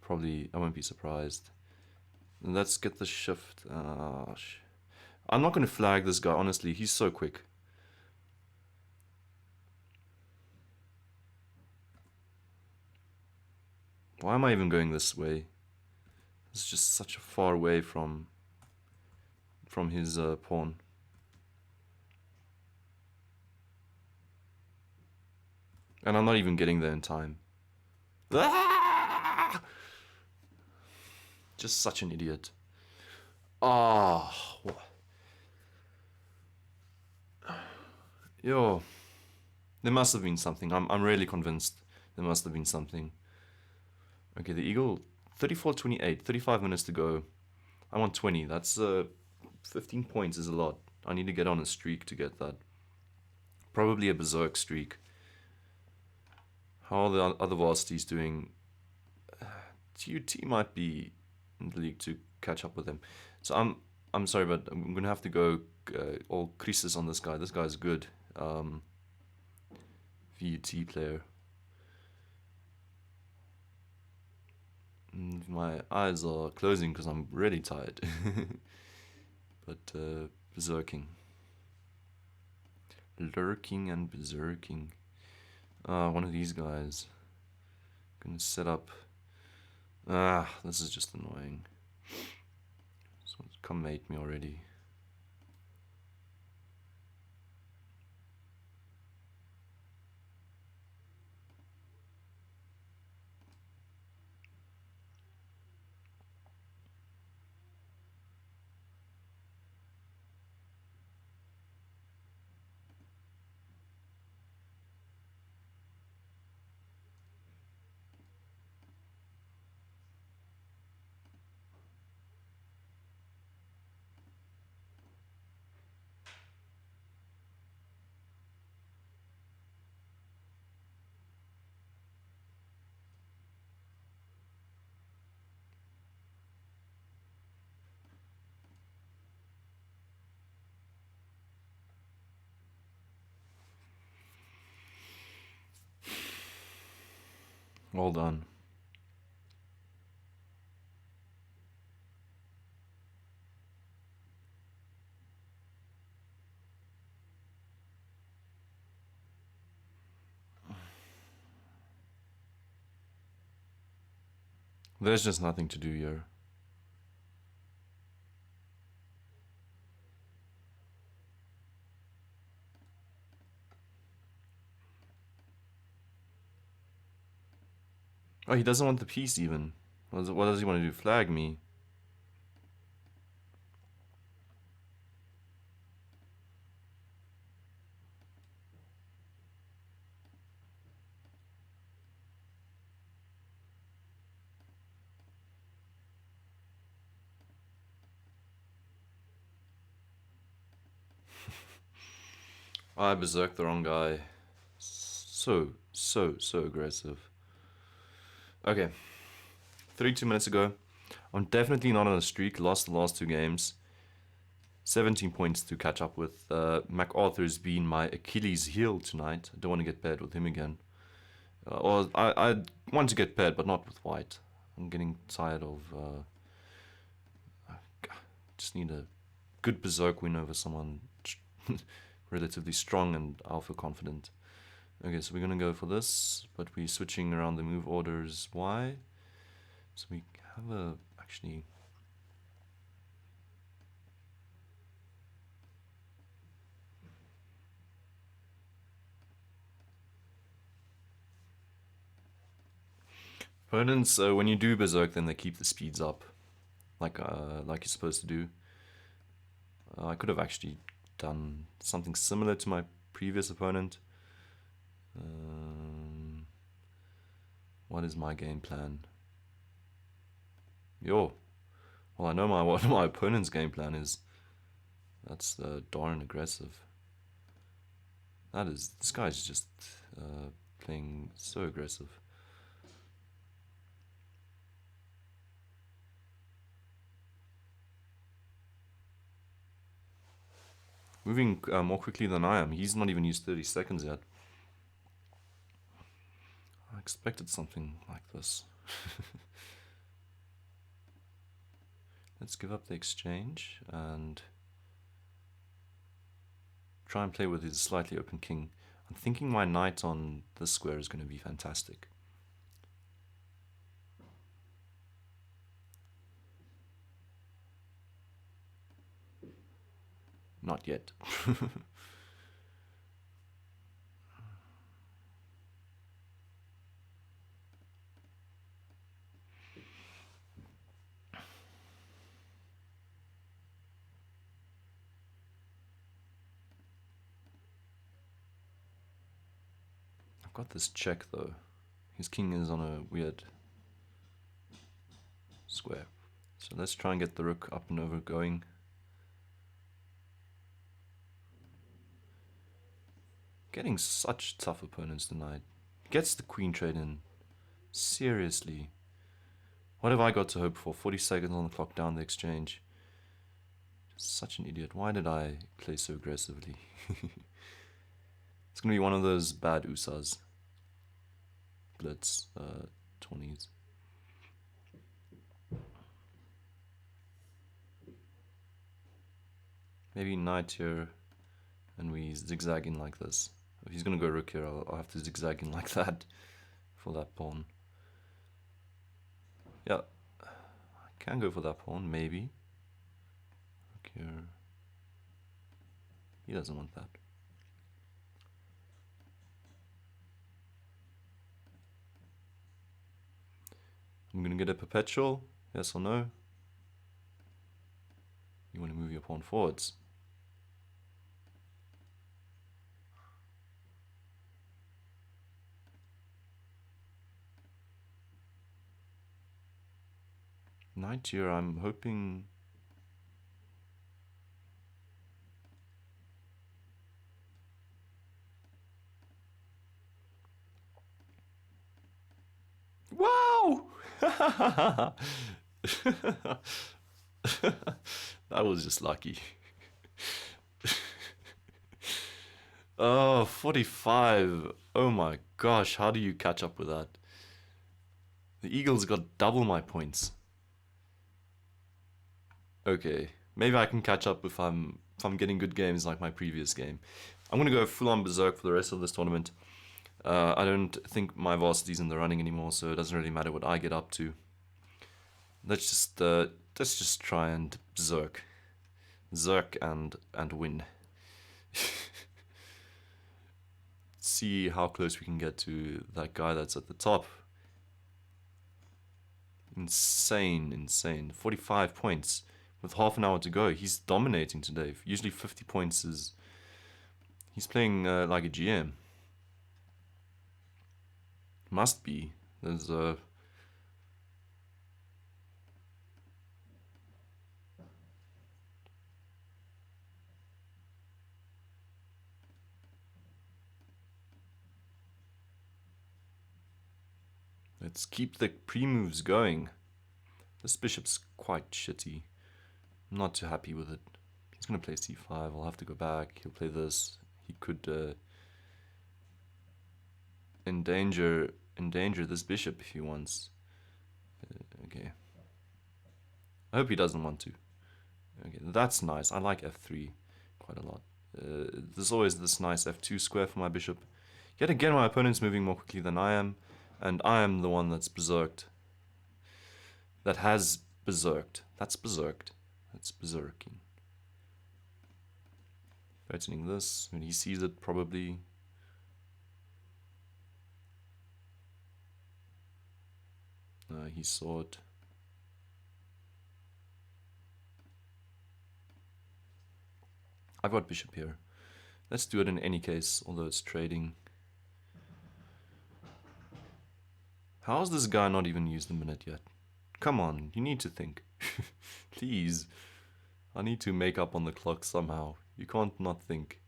Probably, I won't be surprised. Let's get the shift. I'm not going to flag this guy, honestly. He's so quick. Why am I even going this way? It's just such a far way from his pawn. And I'm not even getting there in time. Ah! Just such an idiot. Ah, yo, there must have been something. I'm really convinced there must have been something. Okay, the eagle, 34-28, 35 minutes to go. I want 20. That's 15 points is a lot. I need to get on a streak to get that. Probably a berserk streak. How are the other varsities doing? TUT might be in the league to catch up with them. So I'm sorry, but I'm gonna have to go all creases on this guy. This guy's good. VUT player. My eyes are closing because I'm really tired. But berserking. Lurking and berserking. One of these guys. Gonna set up. This is just annoying. Someone's come mate me already. Well done. There's just nothing to do here. Oh, he doesn't want the piece even. What does he want to do? Flag me? I berserked the wrong guy. So aggressive. Okay, 32 minutes ago. I'm definitely not on a streak. Lost the last two games. 17 points to catch up with. MacArthur's been my Achilles heel tonight. I don't want to get paired with him again. Or I want to get paired, but not with White. I'm getting tired of. Just need a good berserk win over someone relatively strong and alpha confident. Okay, so we're gonna go for this, but we're switching around the move orders. Why? So we have a actually. Opponents, when you do berserk, then they keep the speeds up, like you're supposed to do. I could have actually done something similar to my previous opponent. What is my game plan? Yo, well I know what my opponent's game plan is. That's darn aggressive. This guy's just playing so aggressive. Moving more quickly than I am. He's not even used 30 seconds yet. I expected something like this. Let's give up the exchange and try and play with his slightly open king. I'm thinking my knight on this square is going to be fantastic. Not yet. I've got this check though. His king is on a weird square. So let's try and get the rook up and over going. Getting such tough opponents tonight. Gets the queen trade in. Seriously. What have I got to hope for? 40 seconds on the clock down the exchange. Such an idiot. Why did I play so aggressively? It's going to be one of those bad USSAs. Blitz 20s. Maybe knight here and we zigzag in like this. If he's going to go rook here, I'll have to zigzag in like that for that pawn. Yeah, I can go for that pawn, maybe. Rook here. He doesn't want that. I'm going to get a perpetual, yes or no? You want to move your pawn forwards. Knight here, I'm hoping. Wow! That was just lucky. Oh, 45. Oh my gosh, how do you catch up with that? The Eagles got double my points. Okay, maybe I can catch up if I'm getting good games like my previous game. I'm gonna go full on berserk for the rest of this tournament. I don't think my varsity's in the running anymore, so it doesn't really matter what I get up to. Let's just try and berserk and win. See how close we can get to that guy that's at the top. Insane, insane. 45 points with half an hour to go. He's dominating today. Usually 50 points is... He's playing like a GM. Must be. There's Let's keep the pre-moves going. This bishop's quite shitty. I'm not too happy with it. He's going to play c5. I'll have to go back. He'll play this. He could endanger this bishop if he wants. Okay. I hope he doesn't want to. Okay, that's nice. I like f3 quite a lot. There's always this nice f2 square for my bishop. Yet again, my opponent's moving more quickly than I am, and I am the one that's berserked. That has berserked. That's berserked. That's berserking. Threatening this, when he sees it, probably. He saw it. I've got bishop here. Let's do it in any case, although it's trading. How's this guy not even used the minute yet? Come on, you need to think. Please. I need to make up on the clock somehow. You can't not think.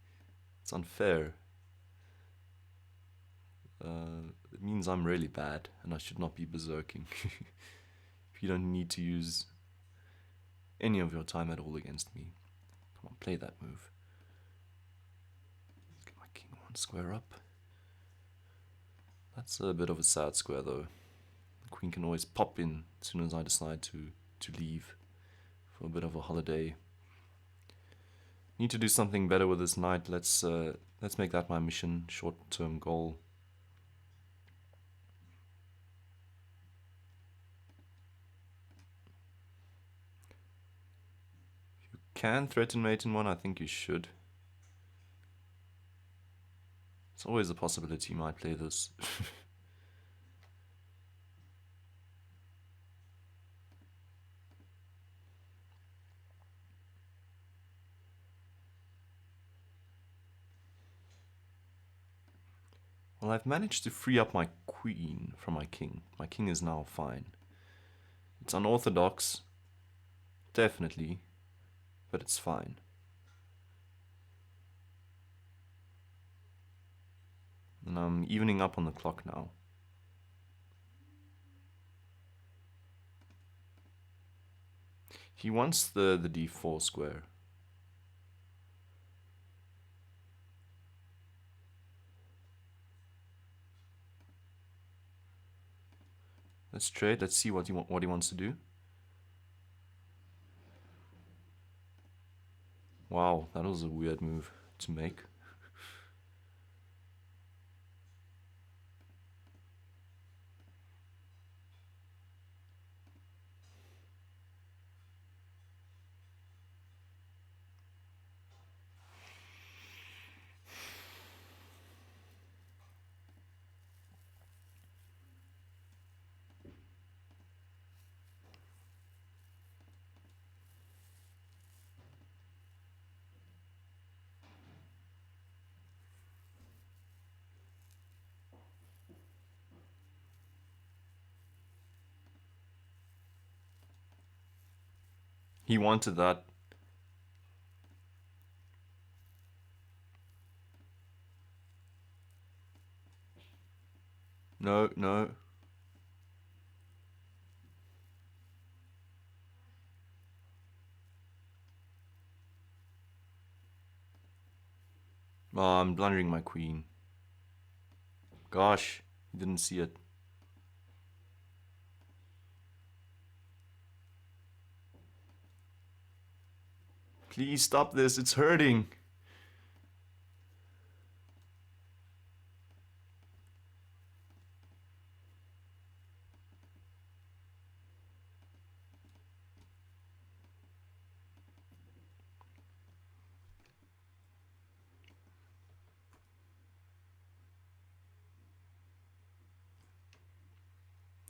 It's unfair. It means I'm really bad and I should not be berserking. If you don't need to use any of your time at all against me. Come on, play that move. Get my king one square up. That's a bit of a sad square though. The queen can always pop in as soon as I decide to leave for a bit of a holiday. Need to do something better with this knight. Let's make that my mission, short-term goal. If you can threaten mate in one, I think you should. It's always a possibility you might play this. Well, I've managed to free up my queen from my king. My king is now fine. It's unorthodox, definitely, but it's fine. And I'm evening up on the clock now. He wants the d4 square. Let's trade. Let's see what he wants to do. Wow, that was a weird move to make. He wanted that. No, no. Oh, I'm blundering my queen. Gosh, he didn't see it. Please stop this, it's hurting.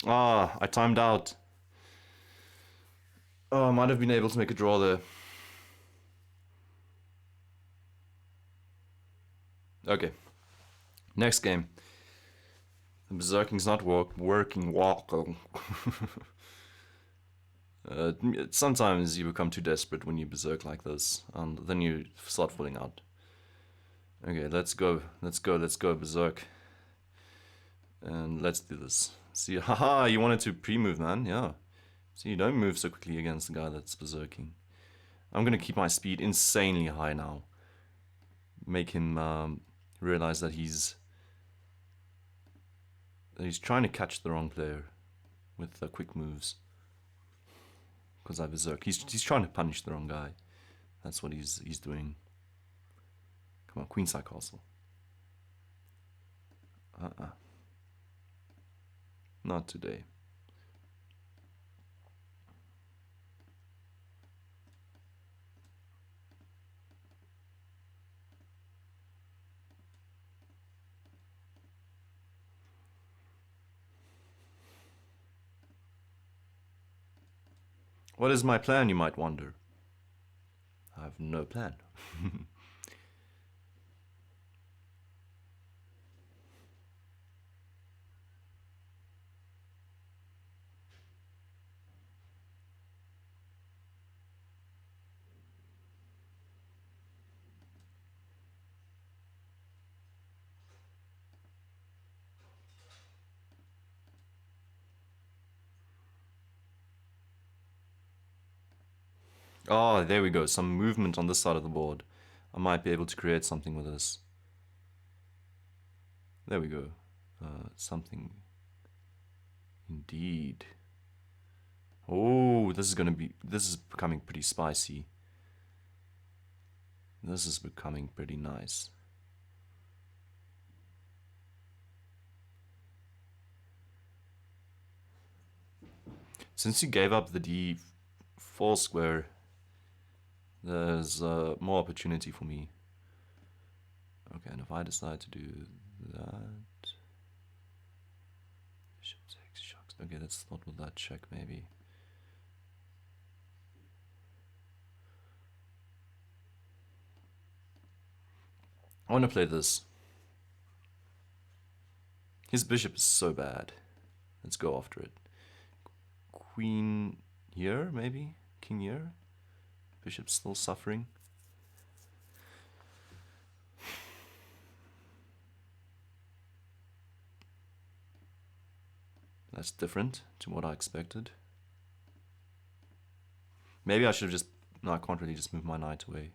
Ah, I timed out. Oh, I might have been able to make a draw there. Okay. Next game. The berserking's not working. Sometimes you become too desperate when you berserk like this, and then you start falling out. Okay, let's go. Let's go berserk. And let's do this. See, haha, you wanted to pre-move, man. Yeah. See, you don't move so quickly against the guy that's berserking. I'm gonna keep my speed insanely high now. Make him realize that he's trying to catch the wrong player with quick moves. Because I berserk. He's trying to punish the wrong guy. That's what he's doing. Come on, queenside castle. Not today. What is my plan, you might wonder? I have no plan. Oh, there we go. Some movement on this side of the board. I might be able to create something with this. There we go. Something. Indeed. Oh, this is becoming pretty spicy. This is becoming pretty nice. Since you gave up the d4 square, there's more opportunity for me. Okay, and if I decide to do that... Bishop takes, shucks. Okay, that's not with that check, maybe. I want to play this. His bishop is so bad. Let's go after it. Queen here, maybe? King here? Bishop's still suffering. That's different to what I expected. Maybe I should have just... No, I can't really just move my knight away.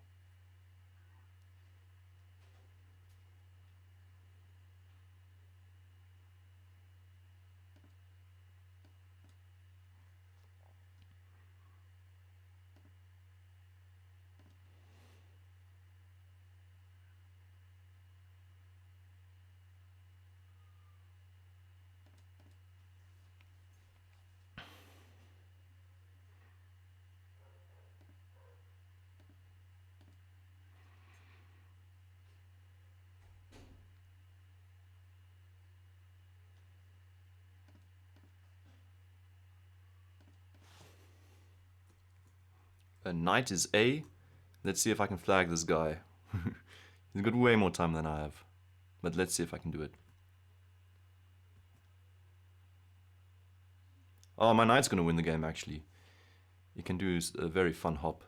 Knight is A. Let's see if I can flag this guy. He's got way more time than I have. But let's see if I can do it. Oh, my knight's gonna win the game, actually. He can do a very fun hop.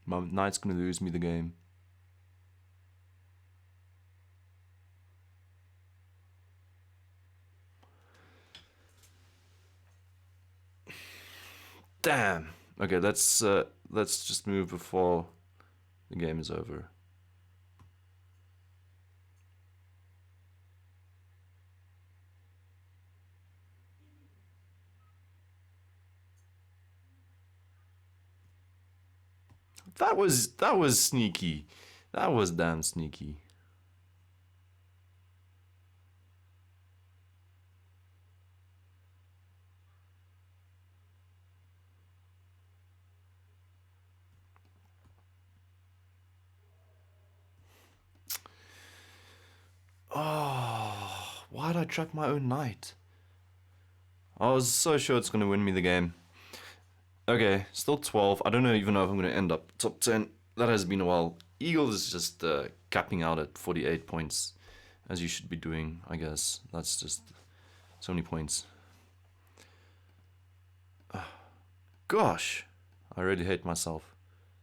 My knight's gonna lose me the game. Damn. Okay, let's just move before the game is over. That was sneaky. That was damn sneaky. Why'd I trap my own knight? I was so sure it's going to win me the game. Okay, still 12. I don't even know if I'm going to end up top 10. That has been a while. Eagle is just capping out at 48 points, as you should be doing, I guess. That's just so many points. Gosh, I really hate myself.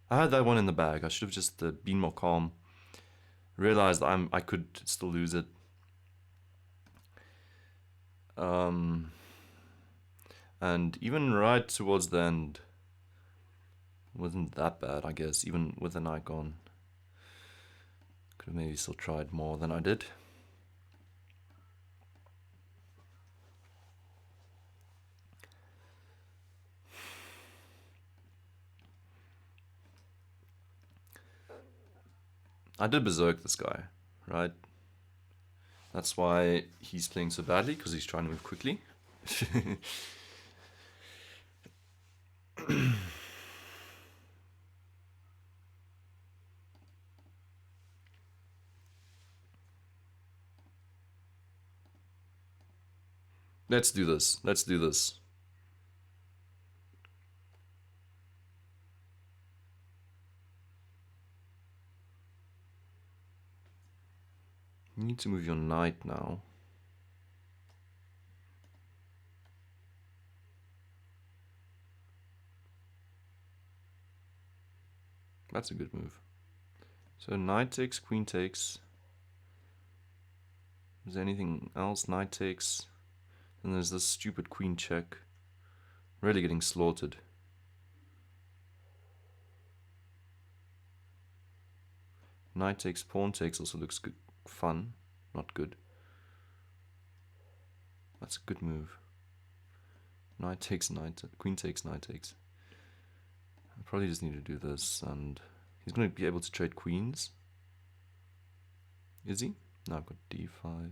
I had that one in the bag. I should have just been more calm. Realized I could still lose it. And even right towards the end, wasn't that bad, I guess, even with an icon. Could have maybe still tried more than I did. I did berserk this guy, right? That's why he's playing so badly, because he's trying to move quickly. Let's do this. Let's do this. You need to move your knight now. That's a good move. So knight takes, queen takes. Is there anything else? Knight takes. And there's this stupid queen check. Really getting slaughtered. Knight takes, pawn takes also looks good. Fun, not good. That's a good move. Knight takes, knight, queen takes, knight takes. I probably just need to do this, and he's going to be able to trade queens. Is he? No, I've got d5.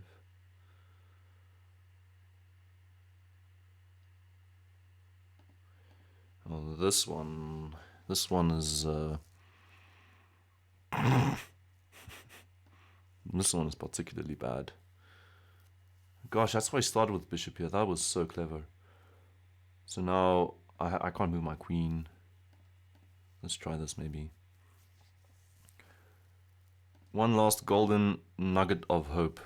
Oh, this one is this one is particularly bad. Gosh, that's why I started with bishop here. That was so clever. So now I can't move my queen. Let's try this maybe. One last golden nugget of hope.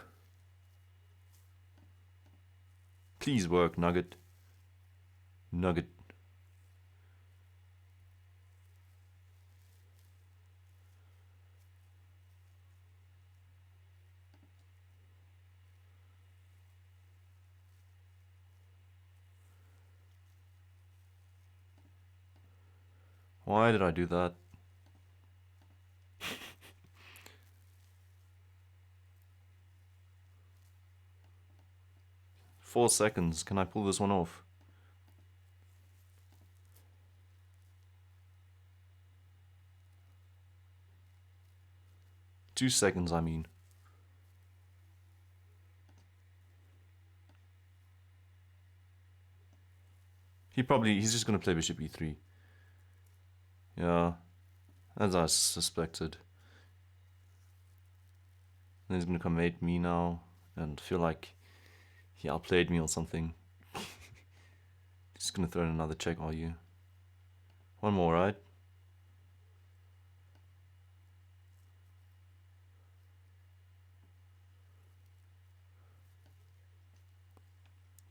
Please work, nugget. Nugget. Why did I do that? Four seconds. Can I pull this one off? Two seconds, I mean. He's just gonna play bishop e3. Yeah, as I suspected. And he's gonna come mate me now and feel like he outplayed me or something. Just gonna throw in another check, are you? One more, right?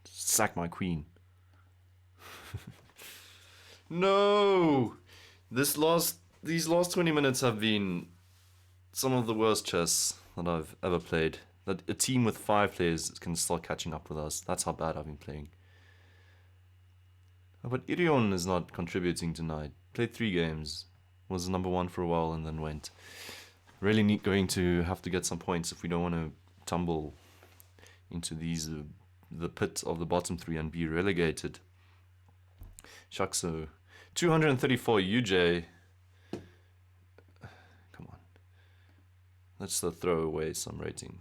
Sack my queen. No! These last 20 minutes have been some of the worst chess that I've ever played. That a team with 5 players can start catching up with us. That's how bad I've been playing. But Irion is not contributing tonight. Played 3 games. Was number 1 for a while and then went. Really going to have to get some points if we don't want to tumble into the pit of the bottom 3 and be relegated. Shucks, 234 UJ. Come on. Let's throw away some rating.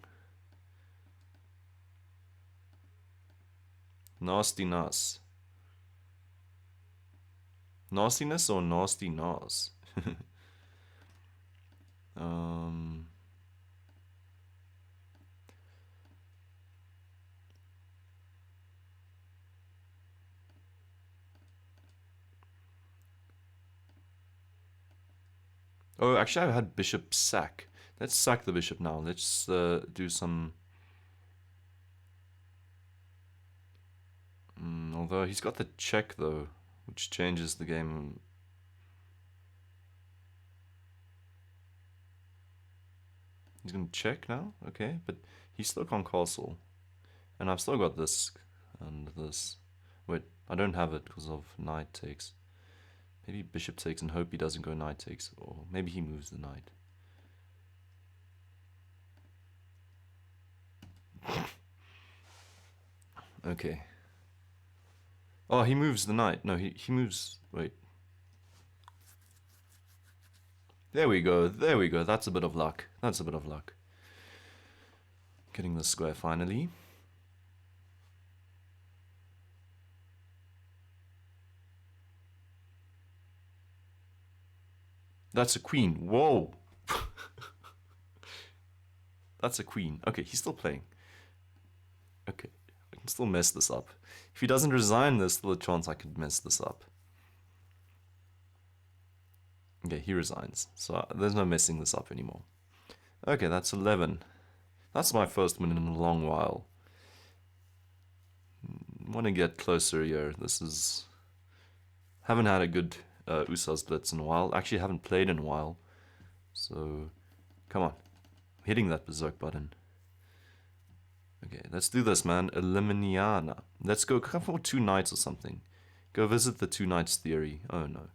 Nasty Nas. Nastiness or nasty Nas? Oh, actually, I had bishop sack. Let's sack the bishop now. Let's do some... although he's got the check, though, which changes the game. He's going to check now? Okay, but he still can't castle. And I've still got this and this. Wait, I don't have it because of knight takes. Maybe bishop takes and hope he doesn't go knight takes. Or maybe he moves the knight. Okay. Oh, he moves the knight. No, he moves... Wait. There we go. There we go. That's a bit of luck. That's a bit of luck. Getting the square finally. That's a queen. Whoa! That's a queen. Okay, he's still playing. Okay, I can still mess this up. If he doesn't resign, there's still a chance I could mess this up. Okay, he resigns. So there's no messing this up anymore. Okay, that's 11. That's my first win in a long while. Want to get closer here. This is... Haven't had a good USSAs Blitz in a while. Actually, haven't played in a while. So, come on. I'm hitting that berserk button. Okay, let's do this, man. Eliminiana. Let's go come for 2 knights or something. Go visit the 2 knights theory. Oh, no.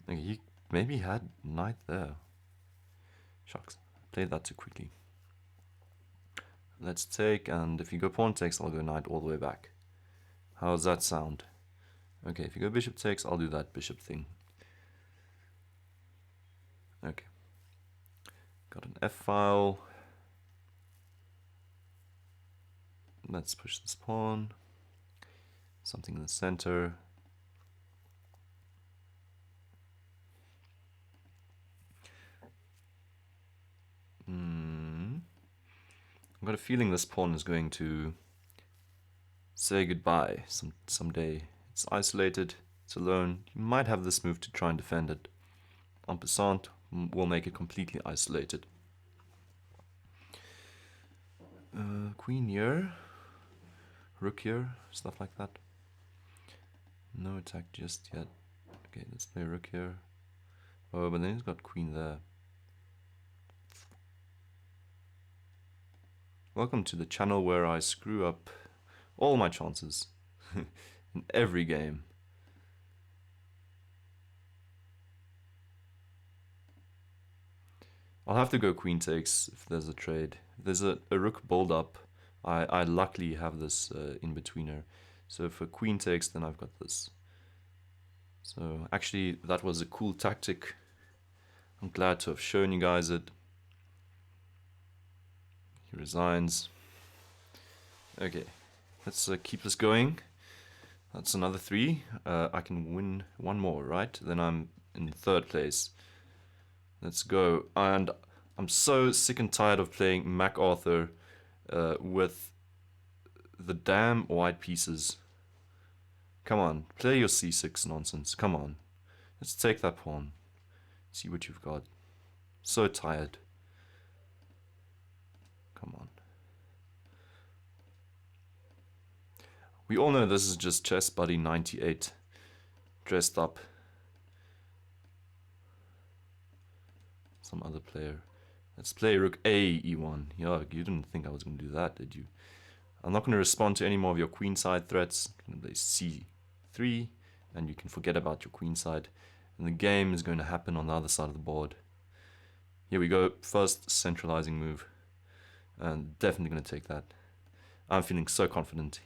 Okay, he maybe had knight there. Shucks. Played that too quickly. Let's take, and if you go pawn takes, I'll go knight all the way back. How does that sound? Okay, if you go bishop takes, I'll do that bishop thing. Okay. Got an f-file. Let's push this pawn. Something in the center. I've got a feeling this pawn is going to say goodbye someday. It's isolated, it's alone. You might have this move to try and defend it. En passant, we'll make it completely isolated. Queen here, rook here, stuff like that. No attack just yet. Okay, let's play rook here. Oh, but then he's got queen there. Welcome to the channel where I screw up all my chances in every game. I'll have to go queen takes if there's a trade. If there's a rook build up, I luckily have this in-betweener. So if a queen takes, then I've got this. So actually, that was a cool tactic. I'm glad to have shown you guys it. He resigns. Okay, let's keep this going. That's another 3. I can win 1 more, right? Then I'm in 3rd place. Let's go. And I'm so sick and tired of playing MacArthur with the damn white pieces. Come on, play your c6 nonsense. Come on. Let's take that pawn. See what you've got. So tired. Come on. We all know this is just Chess Buddy 98 dressed up. Some other player. Let's play rook a e1. Yeah, you didn't think I was going to do that, did you? I'm not going to respond to any more of your queenside threats. I'm going to play c3, and you can forget about your queenside. And the game is going to happen on the other side of the board. Here we go. First centralizing move. And definitely going to take that. I'm feeling so confident.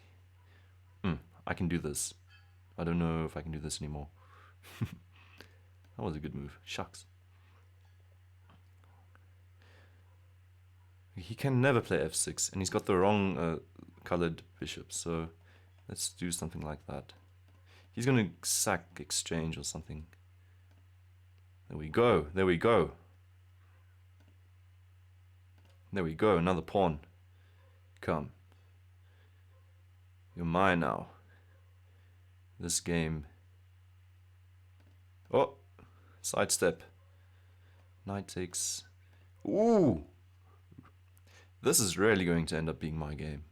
I can do this. I don't know if I can do this anymore. That was a good move. Shucks. He can never play f6, and he's got the wrong colored bishop, so let's do something like that. He's going to sack exchange or something. There we go. There we go. There we go. Another pawn. Come. You're mine now. This game. Oh, sidestep. Knight takes... Ooh! This is really going to end up being my game.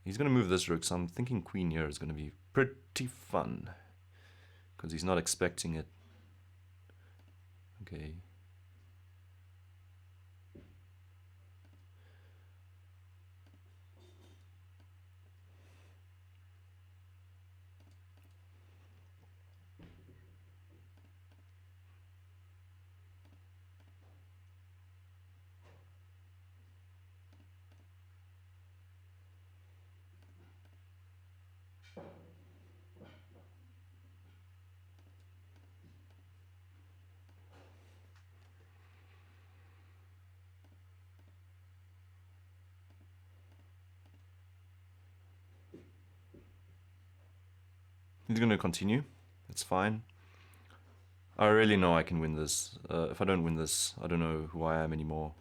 He's going to move this rook, so I'm thinking queen here is going to be pretty fun. Because he's not expecting it. Okay. He's going to continue. It's fine. I really know I can win this. If I don't win this, I don't know who I am anymore.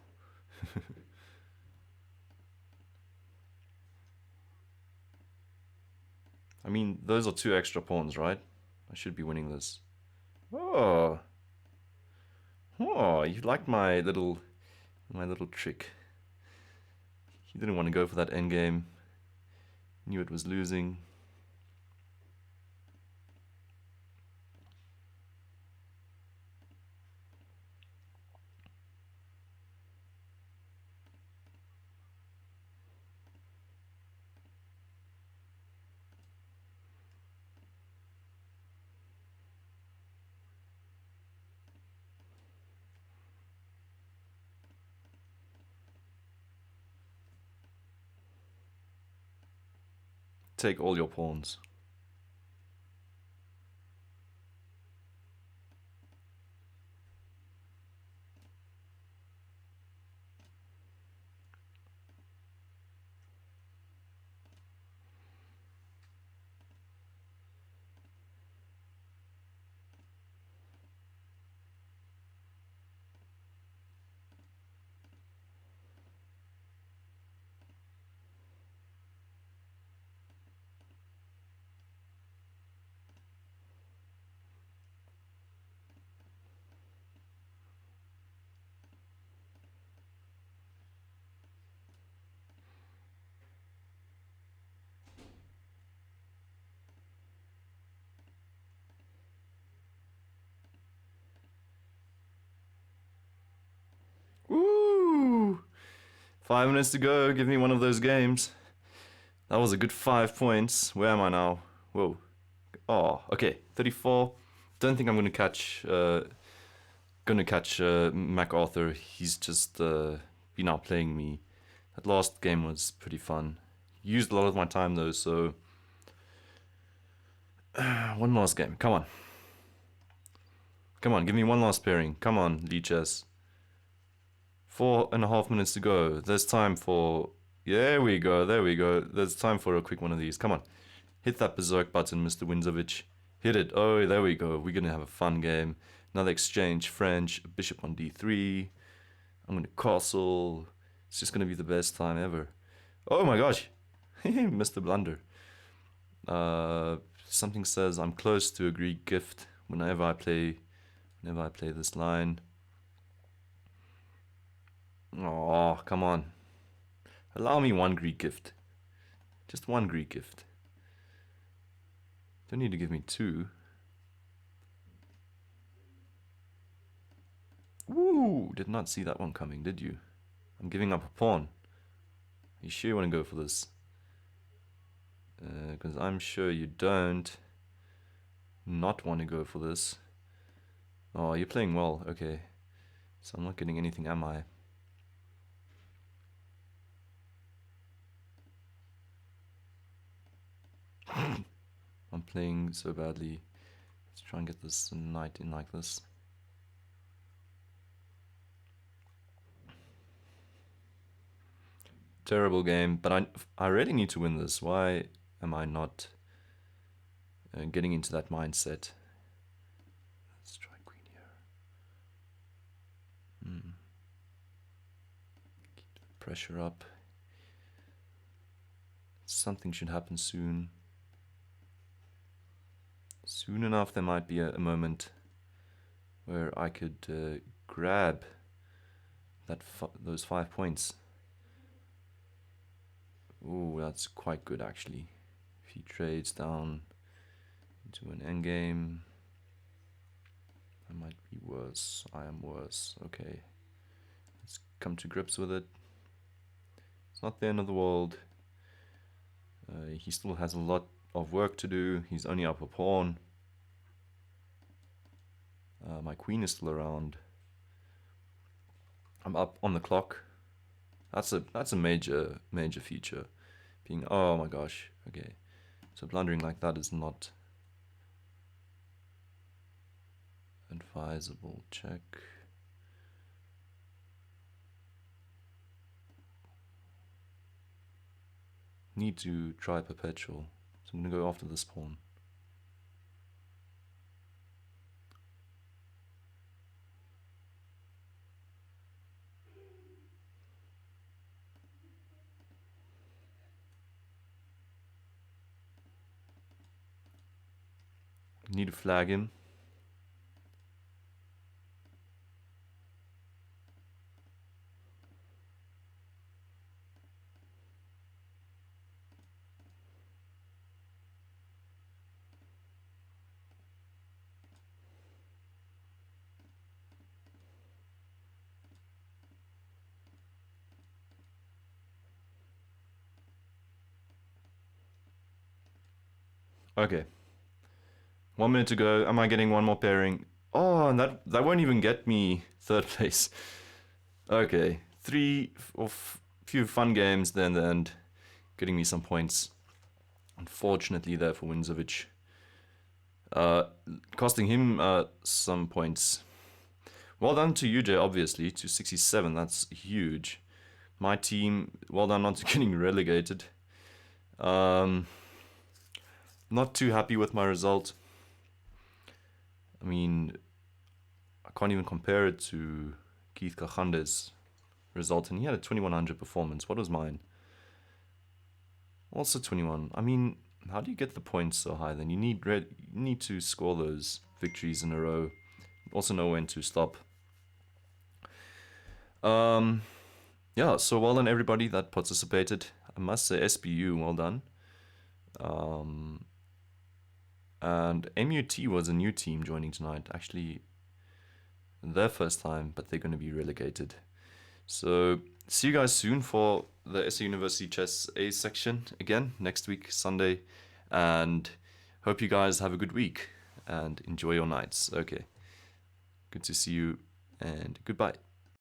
I mean, those are 2 extra pawns, right? I should be winning this. Oh. Oh, you liked my little trick. He didn't want to go for that endgame. Knew it was losing. Take all your pawns. Woo! 5 minutes to go. Give me one of those games. That was a good 5 points. Where am I now? Whoa. Oh, okay. 34. Don't think I'm gonna catch MacArthur. He's just been outplaying me. That last game was pretty fun. Used a lot of my time though, so one last game. Come on. Come on, give me one last pairing. Come on, Leeches. 4.5 minutes to go. There's time for... There we go, there we go. There's time for a quick one of these. Come on. Hit that berserk button, Mr. Windsovich. Hit it. Oh, there we go. We're going to have a fun game. Another exchange. French. Bishop on d3. I'm going to castle. It's just going to be the best time ever. Oh my gosh. Mr. Blunder. Something says I'm close to a Greek gift whenever I play this line. Oh, come on. Allow me one Greek gift. Just one Greek gift. Don't need to give me 2. Woo! Did not see that one coming, did you? I'm giving up a pawn. Are you sure you want to go for this? Because I'm sure you don't not want to go for this. Oh, you're playing well. Okay. So I'm not getting anything, am I? I'm playing so badly. Let's try and get this knight in like this. Terrible game, but I really need to win this. Why am I not getting into that mindset? Let's try queen here. Keep the pressure up. Something should happen soon. Soon enough there might be a moment where I could grab those 5 points. Ooh, that's quite good actually. If he trades down into an endgame, that might be worse. I am worse. Okay, let's come to grips with it. It's not the end of the world. He still has a lot of work to do. He's only up a pawn. My queen is still around. I'm up on the clock. That's a major feature. Being, oh my gosh, okay. So blundering like that is not advisable. Check. Need to try perpetual. So I'm gonna go after this pawn. Need to flag him. Okay. 1 minute to go. Am I getting one more pairing? Oh, and that won't even get me third place. Okay, few fun games, then the end, getting me some points. Unfortunately, there for Winzovic, costing him some points. Well done to UJ, obviously, to 67. That's huge. My team, well done not getting relegated. Not too happy with my result. I mean, I can't even compare it to Keith Kachande's result, and he had a 2100 performance. What was mine? Also 21. I mean, how do you get the points so high then? You need to score those victories in a row. Also know when to stop. Yeah, so well done everybody that participated. I must say SBU, well done. And MUT was a new team joining tonight. Actually, their first time, but they're going to be relegated. So see you guys soon for the SA University Chess A section again next week, Sunday. And hope you guys have a good week and enjoy your nights. Okay. Good to see you and goodbye.